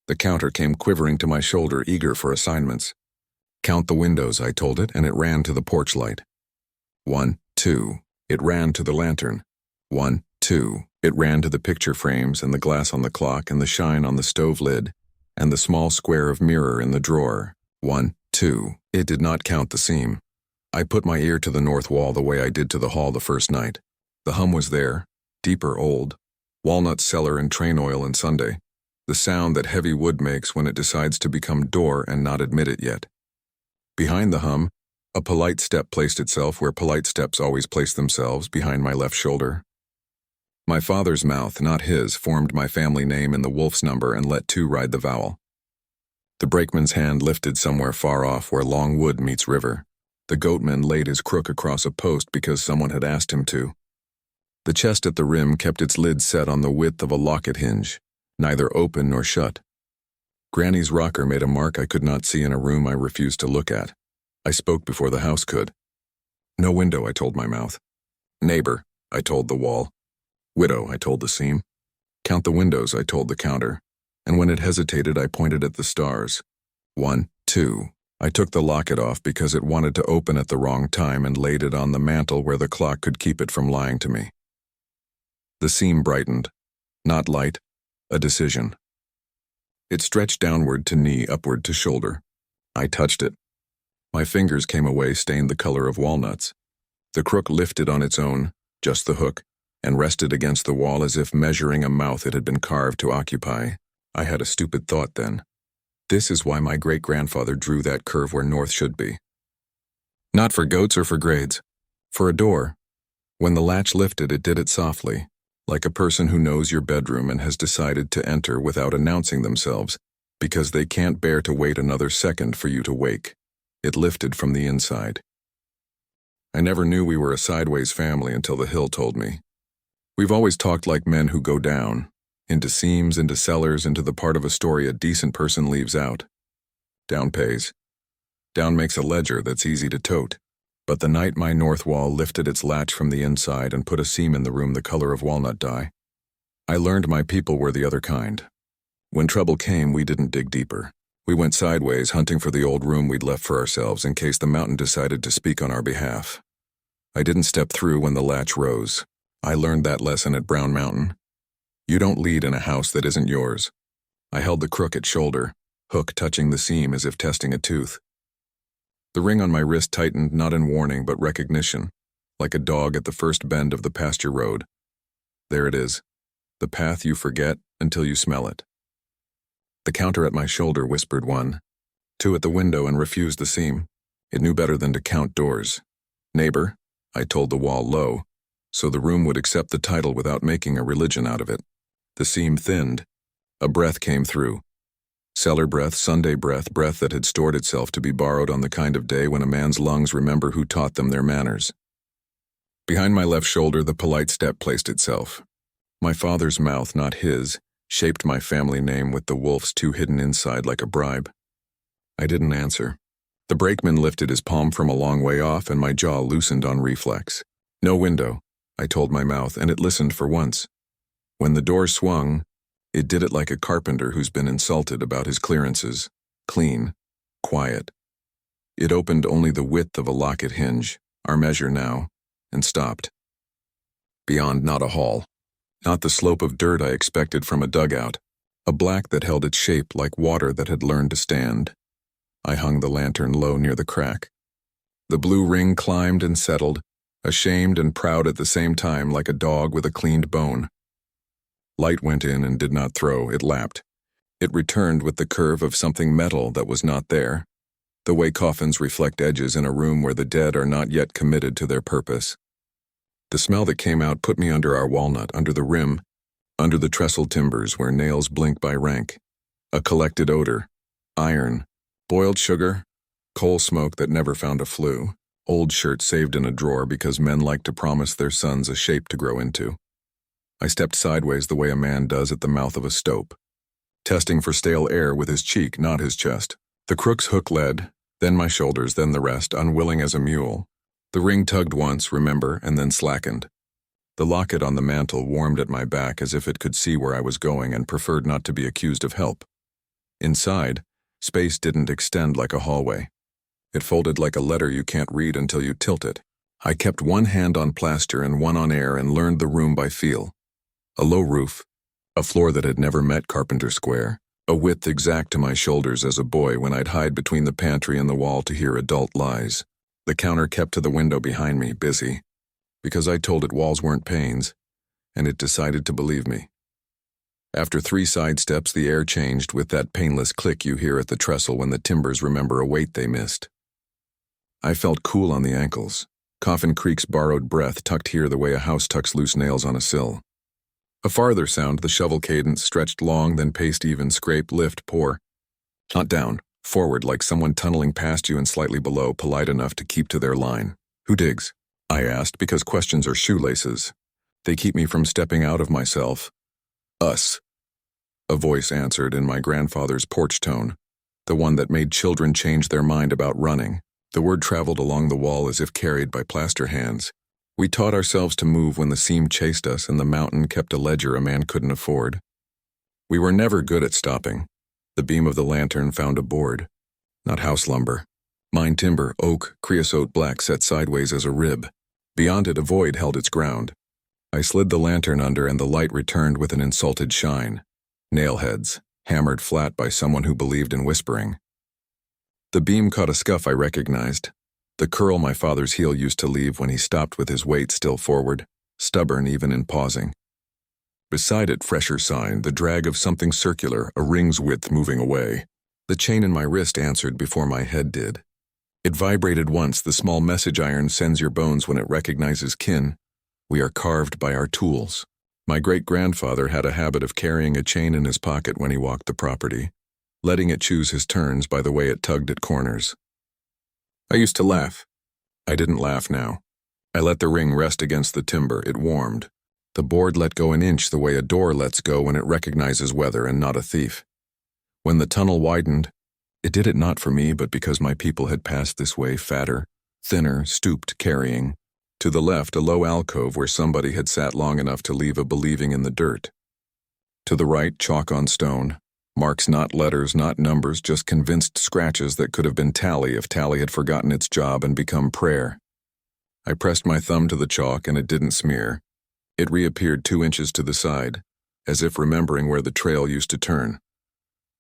Speaker 1: The counter came quivering to my shoulder, eager for assignments. Count the windows, I told it, and it ran to the porch light. 1, 2. It ran to the lantern. 1, 2. It ran to the picture frames and the glass on the clock and the shine on the stove lid and the small square of mirror in the drawer. 1, 2. It did not count the seam. I put my ear to the north wall the way I did to the hall the first night. The hum was there, deeper old, walnut cellar and train oil and Sunday. The sound that heavy wood makes when it decides to become door and not admit it yet. Behind the hum, a polite step placed itself where polite steps always place themselves, behind my left shoulder. My father's mouth, not his, formed my family name in the wolf's number and let 2 ride the vowel. The brakeman's hand lifted somewhere far off where long wood meets river. The goatman laid his crook across a post because someone had asked him to. The chest at the rim kept its lid set on the width of a locket hinge, neither open nor shut. Granny's rocker made a mark I could not see in a room I refused to look at. I spoke before the house could. No window, I told my mouth. Neighbor, I told the wall. Widow, I told the seam. Count the windows, I told the counter. And when it hesitated, I pointed at the stars. 1, 2. I took the locket off because it wanted to open at the wrong time and laid it on the mantel where the clock could keep it from lying to me. The seam brightened. Not light, a decision. It stretched downward to knee, upward to shoulder. I touched it. My fingers came away stained the color of walnuts. The crook lifted on its own, just the hook, and rested against the wall as if measuring a mouth it had been carved to occupy. I had a stupid thought then. This is why my great-grandfather drew that curve where north should be. Not for goats or for grades. For a door. When the latch lifted, it did it softly, like a person who knows your bedroom and has decided to enter without announcing themselves, because they can't bear to wait another second for you to wake. It lifted from the inside. I never knew we were a sideways family until the hill told me. We've always talked like men who go down, into seams, into cellars, into the part of a story a decent person leaves out. Down pays. Down makes a ledger that's easy to tote. But the night my north wall lifted its latch from the inside and put a seam in the room the color of walnut dye, I learned my people were the other kind. When trouble came, we didn't dig deeper. We went sideways, hunting for the old room we'd left for ourselves in case the mountain decided to speak on our behalf. I didn't step through when the latch rose. I learned that lesson at Brown Mountain. You don't lead in a house that isn't yours. I held the crook at shoulder, hook touching the seam as if testing a tooth. The ring on my wrist tightened not in warning but recognition, like a dog at the first bend of the pasture road. There it is, the path you forget until you smell it. The counter at my shoulder whispered 1, 2 at the window and refused the seam. It knew better than to count doors. Neighbor, I told the wall low, so the room would accept the title without making a religion out of it. The seam thinned. A breath came through. Cellar breath, Sunday breath, breath that had stored itself to be borrowed on the kind of day when a man's lungs remember who taught them their manners. Behind my left shoulder, the polite step placed itself. My father's mouth, not his, shaped my family name with the wolf's 2 hidden inside like a bribe. I didn't answer. The brakeman lifted his palm from a long way off and my jaw loosened on reflex. No window, I told my mouth, and it listened for once. When the door swung, it did it like a carpenter who's been insulted about his clearances. Clean. Quiet. It opened only the width of a locket hinge, our measure now, and stopped. Beyond, not a hall. Not the slope of dirt I expected from a dugout. A black that held its shape like water that had learned to stand. I hung the lantern low near the crack. The blue ring climbed and settled, ashamed and proud at the same time like a dog with a cleaned bone. Light went in and did not throw, it lapped. It returned with the curve of something metal that was not there, the way coffins reflect edges in a room where the dead are not yet committed to their purpose. The smell that came out put me under our walnut, under the rim, under the trestle timbers where nails blink by rank. A collected odor, iron, boiled sugar, coal smoke that never found a flue, old shirt saved in a drawer because men like to promise their sons a shape to grow into. I stepped sideways the way a man does at the mouth of a stope, testing for stale air with his cheek, not his chest. The crook's hook led, then my shoulders, then the rest, unwilling as a mule. The ring tugged once, remember, and then slackened. The locket on the mantel warmed at my back as if it could see where I was going and preferred not to be accused of help. Inside, space didn't extend like a hallway. It folded like a letter you can't read until you tilt it. I kept one hand on plaster and one on air and learned the room by feel. A low roof, a floor that had never met carpenter square, a width exact to my shoulders as a boy when I'd hide between the pantry and the wall to hear adult lies. The counter kept to the window behind me, busy, because I told it walls weren't panes, and it decided to believe me. After 3 side steps, the air changed with that painless click you hear at the trestle when the timbers remember a weight they missed. I felt cool on the ankles. Coffin Creek's borrowed breath tucked here the way a house tucks loose nails on a sill. A farther sound, the shovel cadence, stretched long, then paced even, scrape, lift, pour. Not down, forward like someone tunneling past you and slightly below, polite enough to keep to their line. Who digs? I asked, because questions are shoelaces. They keep me from stepping out of myself. Us. A voice answered in my grandfather's porch tone, the one that made children change their mind about running. The word traveled along the wall as if carried by plaster hands. We taught ourselves to move when the seam chased us and the mountain kept a ledger a man couldn't afford. We were never good at stopping. The beam of the lantern found a board. Not house lumber. Mine timber, oak, creosote black, set sideways as a rib. Beyond it, a void held its ground. I slid the lantern under and the light returned with an insulted shine. Nailheads, hammered flat by someone who believed in whispering. The beam caught a scuff I recognized. The curl my father's heel used to leave when he stopped with his weight still forward, stubborn even in pausing. Beside it, fresher sign, the drag of something circular, a ring's width moving away. The chain in my wrist answered before my head did. It vibrated once, the small message iron sends your bones when it recognizes kin. We are carved by our tools. My great-grandfather had a habit of carrying a chain in his pocket when he walked the property, letting it choose his turns by the way it tugged at corners. I used to laugh. I didn't laugh now. I let the ring rest against the timber. It warmed. The board let go an inch the way a door lets go when it recognizes weather and not a thief. When the tunnel widened, it did it not for me but because my people had passed this way, fatter, thinner, stooped, carrying. To the left, a low alcove where somebody had sat long enough to leave a believing in the dirt. To the right, chalk on stone. Marks, not letters, not numbers, just convinced scratches that could have been tally if tally had forgotten its job and become prayer. I pressed my thumb to the chalk and it didn't smear. It reappeared 2 inches to the side, as if remembering where the trail used to turn.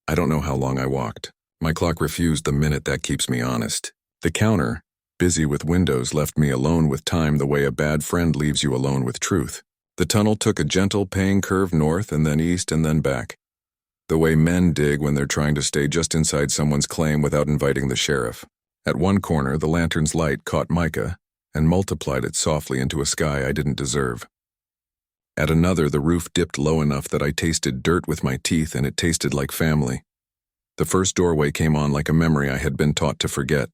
Speaker 1: I don't know how long I walked. My clock refused the minute that keeps me honest. The counter, busy with windows, left me alone with time the way a bad friend leaves you alone with truth. The tunnel took a gentle, paying curve north and then east and then back. The way men dig when they're trying to stay just inside someone's claim without inviting the sheriff. At one corner, the lantern's light caught mica and multiplied it softly into a sky I didn't deserve. At another, the roof dipped low enough that I tasted dirt with my teeth and it tasted like family. The first doorway came on like a memory I had been taught to forget.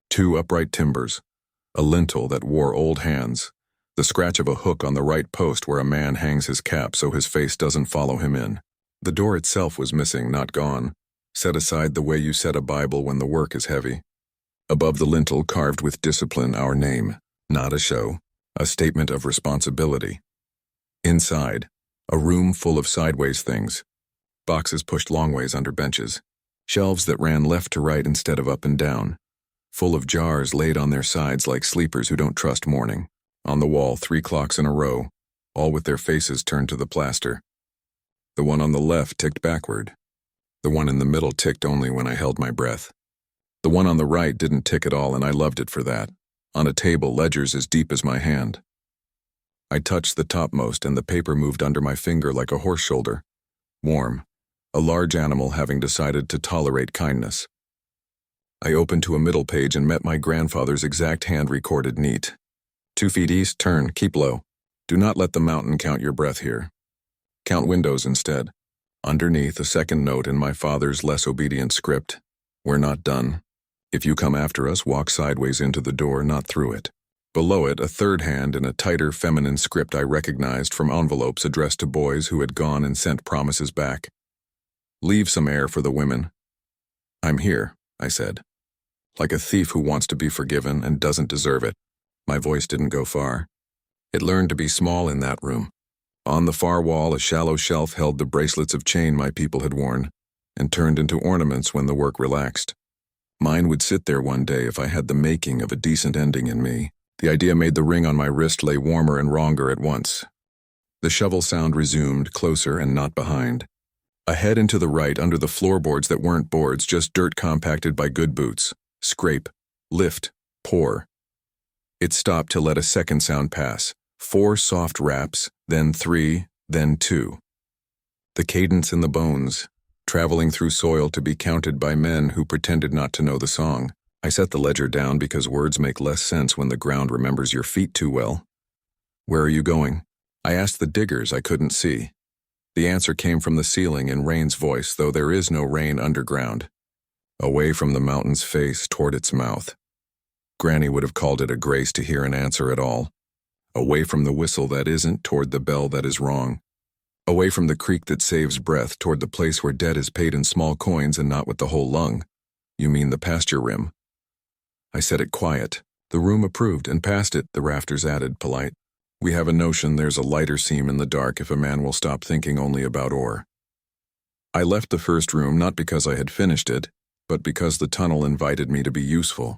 Speaker 1: 2 upright timbers, a lintel that wore old hands, the scratch of a hook on the right post where a man hangs his cap so his face doesn't follow him in. The door itself was missing, not gone, set aside the way you set a Bible when the work is heavy. Above the lintel, carved with discipline, our name, not a show, a statement of responsibility. Inside, a room full of sideways things, boxes pushed long ways under benches, shelves that ran left to right instead of up and down, full of jars laid on their sides like sleepers who don't trust morning. On the wall, 3 clocks in a row, all with their faces turned to the plaster. The one on the left ticked backward. The one in the middle ticked only when I held my breath. The one on the right didn't tick at all, and I loved it for that. On a table, ledgers as deep as my hand. I touched the topmost, and the paper moved under my finger like a horse shoulder. Warm. A large animal having decided to tolerate kindness. I opened to a middle page and met my grandfather's exact hand recorded neat. 2 feet east, turn, keep low. Do not let the mountain count your breath here. Count windows instead. Underneath, a second note in my father's less obedient script. We're not done. If you come after us, walk sideways into the door, not through it. Below it, a third hand in a tighter feminine script I recognized from envelopes addressed to boys who had gone and sent promises back. Leave some air for the women. I'm here, I said. Like a thief who wants to be forgiven and doesn't deserve it. My voice didn't go far. It learned to be small in that room. On the far wall, a shallow shelf held the bracelets of chain my people had worn, and turned into ornaments when the work relaxed. Mine would sit there one day if I had the making of a decent ending in me. The idea made the ring on my wrist lay warmer and wronger at once. The shovel sound resumed, closer and not behind. Ahead and to the right, under the floorboards that weren't boards, just dirt compacted by good boots. Scrape, lift, pour. It stopped to let a second sound pass. 4 soft raps, then 3, then 2. The cadence in the bones, traveling through soil to be counted by men who pretended not to know the song. I set the ledger down because words make less sense when the ground remembers your feet too well. Where are you going? I asked the diggers I couldn't see. The answer came from the ceiling in Rain's voice, though there is no rain underground. Away from the mountain's face toward its mouth. Granny would have called it a grace to hear an answer at all. Away from the whistle that isn't toward the bell that is wrong. Away from the creek that saves breath toward the place where debt is paid in small coins and not with the whole lung. You mean the pasture rim. I said it quiet. The room approved, and past it, the rafters added, polite. We have a notion there's a lighter seam in the dark if a man will stop thinking only about ore. I left the first room not because I had finished it, but because the tunnel invited me to be useful.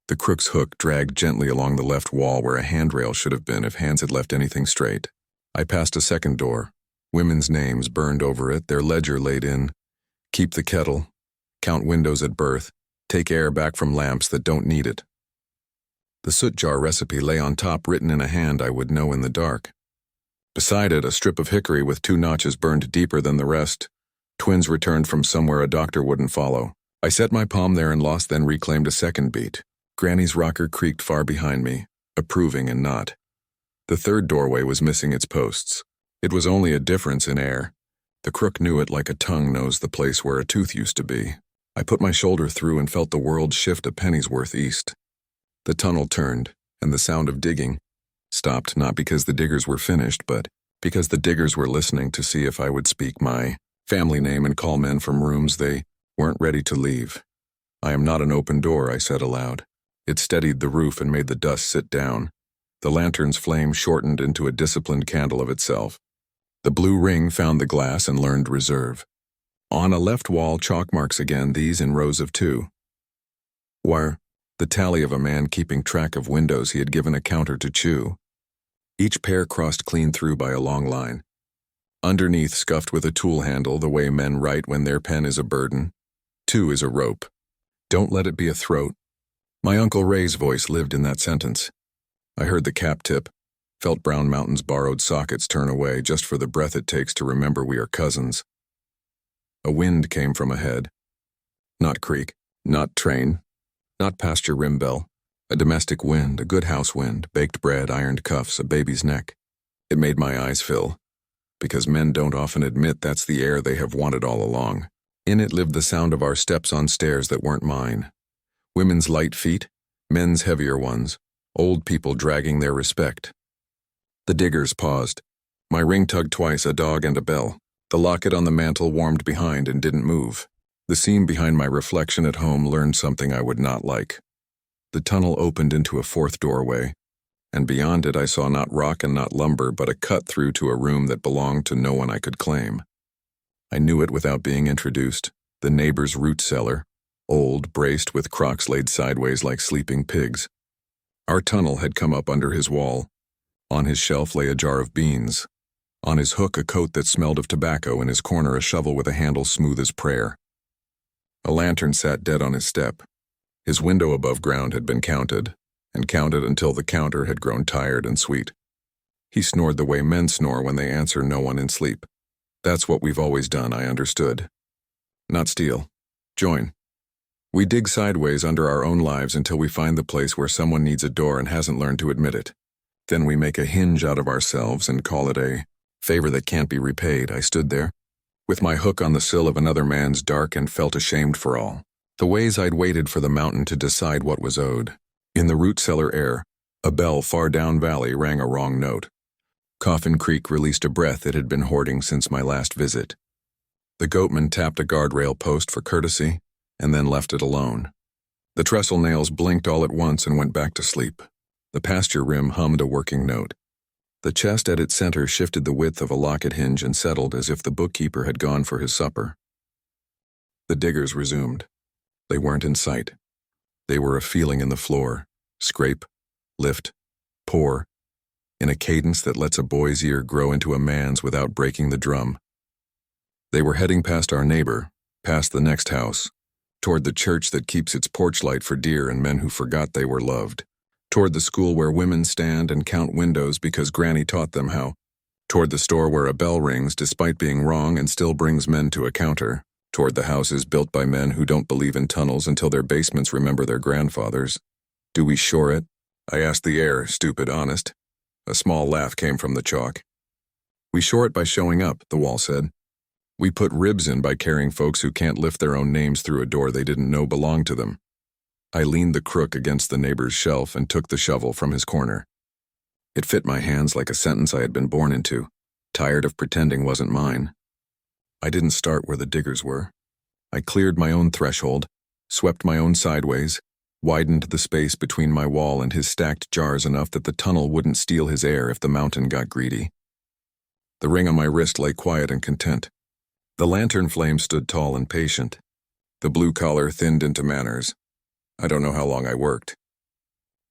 Speaker 1: The crook's hook dragged gently along the left wall where a handrail should have been if hands had left anything straight. I passed a second door. Women's names burned over it, their ledger laid in. Keep the kettle. Count windows at birth. Take air back from lamps that don't need it. The soot jar recipe lay on top, written in a hand I would know in the dark. Beside it, a strip of hickory with 2 notches burned deeper than the rest. Twins returned from somewhere a doctor wouldn't follow. I set my palm there and lost, then reclaimed a second beat. Granny's rocker creaked far behind me, approving and not. The third doorway was missing its posts. It was only a difference in air. The crook knew it like a tongue knows the place where a tooth used to be. I put my shoulder through and felt the world shift a penny's worth east. The tunnel turned, and the sound of digging stopped, not because the diggers were finished, but because the diggers were listening to see if I would speak my family name and call men from rooms they weren't ready to leave. I am not an open door, I said aloud. It steadied the roof and made the dust sit down. The lantern's flame shortened into a disciplined candle of itself. The blue ring found the glass and learned reserve. On a left wall, chalk marks again, these in rows of 2. Wire, the tally of a man keeping track of windows he had given a counter to chew. Each pair crossed clean through by a long line. Underneath, scuffed with a tool handle the way men write when their pen is a burden. 2 is a rope. Don't let it be a throat. My Uncle Ray's voice lived in that sentence. I heard the cap tip, felt Brown Mountain's borrowed sockets turn away just for the breath it takes to remember we are cousins. A wind came from ahead. Not creek, not train, not pasture rim bell. A domestic wind, a good house wind, baked bread, ironed cuffs, a baby's neck. It made my eyes fill, because men don't often admit that's the air they have wanted all along. In it lived the sound of our steps on stairs that weren't mine. Women's light feet, men's heavier ones, old people dragging their respect. The diggers paused. My ring tugged twice, a dog and a bell. The locket on the mantel warmed behind and didn't move. The seam behind my reflection at home learned something I would not like. The tunnel opened into a 4th doorway, and beyond it I saw not rock and not lumber, but a cut through to a room that belonged to no one I could claim. I knew it without being introduced, the neighbor's root cellar, old, braced with crocks laid sideways like sleeping pigs. Our tunnel had come up under his wall. On his shelf lay a jar of beans. On his hook a coat that smelled of tobacco, in his corner a shovel with a handle smooth as prayer. A lantern sat dead on his step. His window above ground had been counted, and counted until the counter had grown tired and sweet. He snored the way men snore when they answer no one in sleep. That's what we've always done, I understood. Not steal. Join. We dig sideways under our own lives until we find the place where someone needs a door and hasn't learned to admit it. Then we make a hinge out of ourselves and call it a favor that can't be repaid. I stood there, with my hook on the sill of another man's dark, and felt ashamed for all the ways I'd waited for the mountain to decide what was owed. In the root cellar air, a bell far down valley rang a wrong note. Coffin Creek released a breath it had been hoarding since my last visit. The goatman tapped a guardrail post for courtesy, and then left it alone. The trestle nails blinked all at once and went back to sleep. The pasture rim hummed a working note. The chest at its center shifted the width of a locket hinge and settled as if the bookkeeper had gone for his supper. The diggers resumed. They weren't in sight. They were a feeling in the floor. Scrape, lift, pour, in a cadence that lets a boy's ear grow into a man's without breaking the drum. They were heading past our neighbor, past the next house, toward the church that keeps its porch light for deer and men who forgot they were loved, toward the school where women stand and count windows because Granny taught them how, Toward the store where a bell rings despite being wrong and still brings men to a counter. Toward the houses built by men who don't believe in tunnels until their basements remember their grandfathers. Do we shore it? I asked the air, stupid honest. A small laugh came from the chalk. We shore it by showing up, the wall said. We put ribs in by carrying folks who can't lift their own names through a door they didn't know belonged to them. I leaned the crook against the neighbor's shelf and took the shovel from his corner. It fit my hands like a sentence I had been born into, tired of pretending wasn't mine. I didn't start where the diggers were. I cleared my own threshold, swept my own sideways, widened the space between my wall and his stacked jars enough that the tunnel wouldn't steal his air if the mountain got greedy. The ring on my wrist lay quiet and content. The lantern flame stood tall and patient. The blue collar thinned into manners. I don't know how long I worked.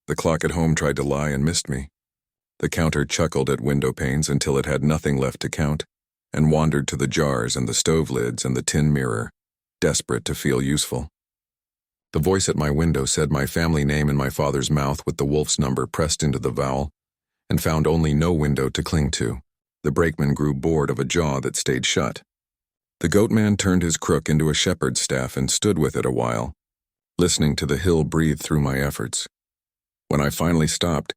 Speaker 1: The clock at home tried to lie and missed me. The counter chuckled at window panes until it had nothing left to count, and wandered to the jars and the stove lids and the tin mirror, desperate to feel useful. The voice at my window said my family name in my father's mouth with the wolf's number pressed into the vowel, and found only no window to cling to. The brakeman grew bored of a jaw that stayed shut. The goatman turned his crook into a shepherd's staff and stood with it a while, listening to the hill breathe through my efforts. When I finally stopped,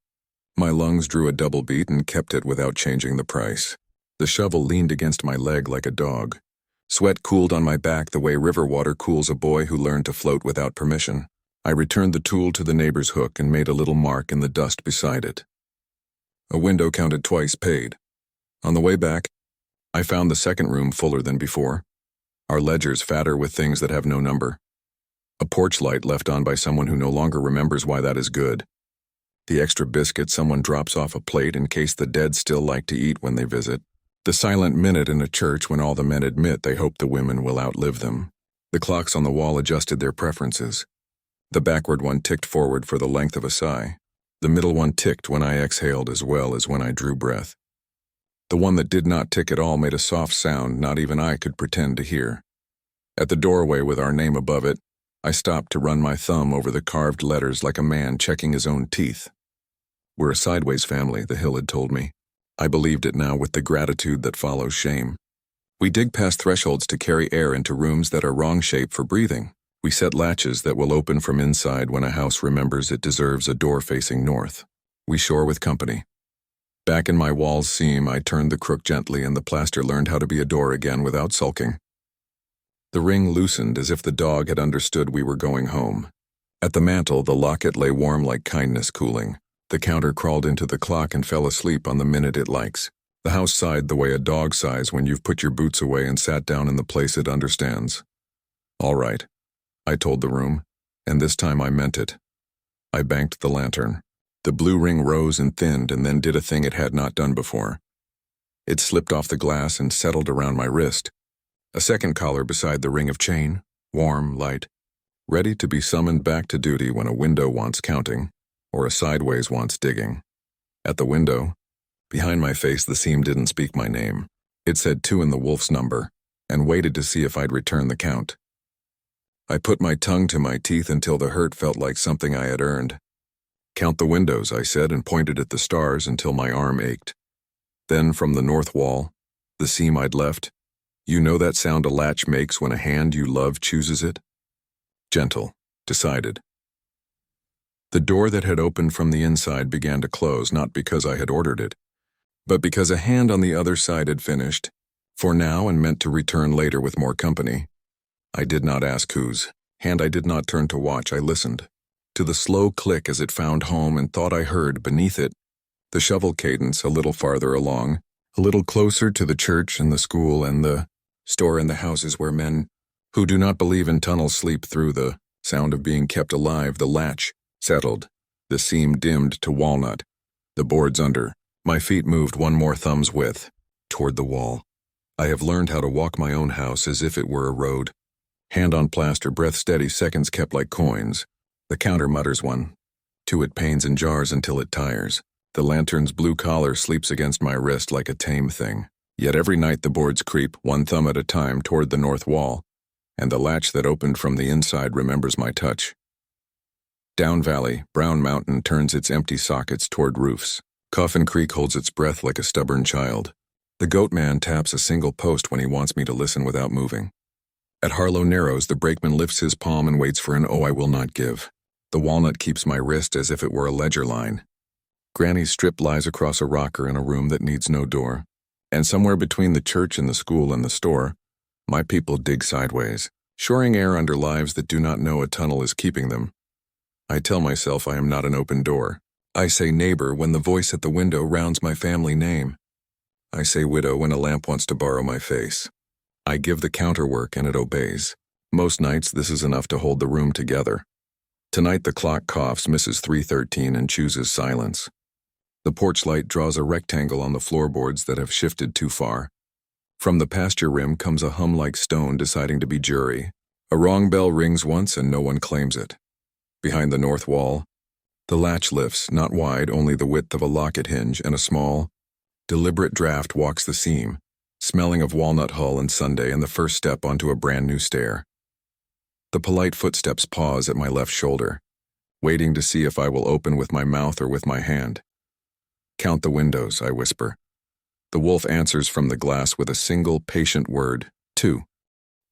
Speaker 1: my lungs drew a double beat and kept it without changing the price. The shovel leaned against my leg like a dog. Sweat cooled on my back the way river water cools a boy who learned to float without permission. I returned the tool to the neighbor's hook and made a little mark in the dust beside it. A window counted twice paid. On the way back, I found the second room fuller than before, our ledgers fatter with things that have no number. A porch light left on by someone who no longer remembers why that is good. The extra biscuit someone drops off a plate in case the dead still like to eat when they visit. The silent minute in a church when all the men admit they hope the women will outlive them. The clocks on the wall adjusted their preferences. The backward one ticked forward for the length of a sigh. The middle one ticked when I exhaled as well as when I drew breath. The one that did not tick at all made a soft sound not even I could pretend to hear. At the doorway with our name above it, I stopped to run my thumb over the carved letters like a man checking his own teeth. We're a sideways family, the hill had told me. I believed it now with the gratitude that follows shame. We dig past thresholds to carry air into rooms that are wrong shape for breathing. We set latches that will open from inside when a house remembers it deserves a door facing north. We shore with company. Back in my wall's seam, I turned the crook gently and the plaster learned how to be a door again without sulking. The ring loosened as if the dog had understood we were going home. At the mantel, the locket lay warm like kindness cooling. The counter crawled into the clock and fell asleep on the minute it likes. The house sighed the way a dog sighs when you've put your boots away and sat down in the place it understands. All right, I told the room, and this time I meant it. I banked the lantern. The blue ring rose and thinned and then did a thing it had not done before. It slipped off the glass and settled around my wrist. A second collar beside the ring of chain, warm, light, ready to be summoned back to duty when a window wants counting, or a sideways wants digging. At the window, behind my face, the seam didn't speak my name. It said 2 in the wolf's number, and waited to see if I'd return the count. I put my tongue to my teeth until the hurt felt like something I had earned. Count the windows, I said, and pointed at the stars until my arm ached. Then from the north wall, the seam I'd left, you know that sound a latch makes when a hand you love chooses it? Gentle, decided. The door that had opened from the inside began to close, not because I had ordered it, but because a hand on the other side had finished, for now and meant to return later with more company. I did not ask whose hand I did not turn to watch. I listened to the slow click as it found home and thought I heard, beneath it, the shovel cadence a little farther along, a little closer to the church and the school and the store and the houses where men who do not believe in tunnels sleep through. The sound of being kept alive. The latch settled. The seam dimmed to walnut. The boards under. My feet moved one more thumb's width toward the wall. I have learned how to walk my own house as if it were a road. Hand on plaster, breath steady, seconds kept like coins. The counter mutters one. 2 it pains and jars until it tires. The lantern's blue collar sleeps against my wrist like a tame thing. Yet every night the boards creep, 1 thumb at a time, toward the north wall, and the latch that opened from the inside remembers my touch. Down valley, Brown Mountain turns its empty sockets toward roofs. Coffin Creek holds its breath like a stubborn child. The goat man taps a single post when he wants me to listen without moving. At Harlow Narrows, the brakeman lifts his palm and waits for an "oh, I will not give." The walnut keeps my wrist as if it were a ledger line. Granny's strip lies across a rocker in a room that needs no door. And somewhere between the church and the school and the store, my people dig sideways, shoring air under lives that do not know a tunnel is keeping them. I tell myself I am not an open door. I say neighbor when the voice at the window rounds my family name. I say widow when a lamp wants to borrow my face. I give the counterwork and it obeys. Most nights this is enough to hold the room together. Tonight the clock coughs Mrs. 313 and chooses silence. The porch light draws a rectangle on the floorboards that have shifted too far. From the pasture rim comes a hum like stone deciding to be jury. A wrong bell rings once and no one claims it. Behind the north wall, the latch lifts, not wide, only the width of a locket hinge, and a small, deliberate draft walks the seam, smelling of walnut hull and Sunday and the first step onto a brand new stair. The polite footsteps pause at my left shoulder, waiting to see if I will open with my mouth or with my hand. Count the windows, I whisper. The wolf answers from the glass with a single, patient word, 2.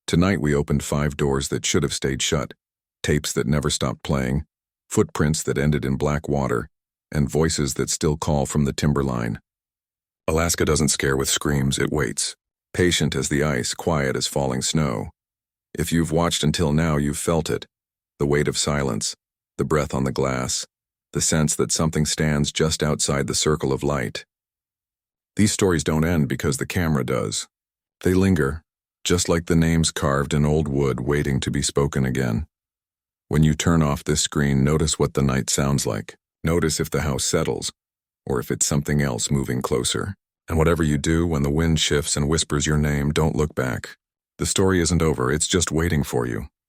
Speaker 1: Tonight we opened 5 doors that should have stayed shut, tapes that never stopped playing, footprints that ended in black water, and voices that still call from the timberline. Alaska doesn't scare with screams, it waits, patient as the ice, quiet as falling snow. If you've watched until now, you've felt it, the weight of silence, the breath on the glass, the sense that something stands just outside the circle of light. These stories don't end because the camera does. They linger, just like the names carved in old wood waiting to be spoken again. When you turn off this screen, notice what the night sounds like. Notice if the house settles, or if it's something else moving closer. And whatever you do, when the wind shifts and whispers your name, don't look back. The story isn't over, it's just waiting for you.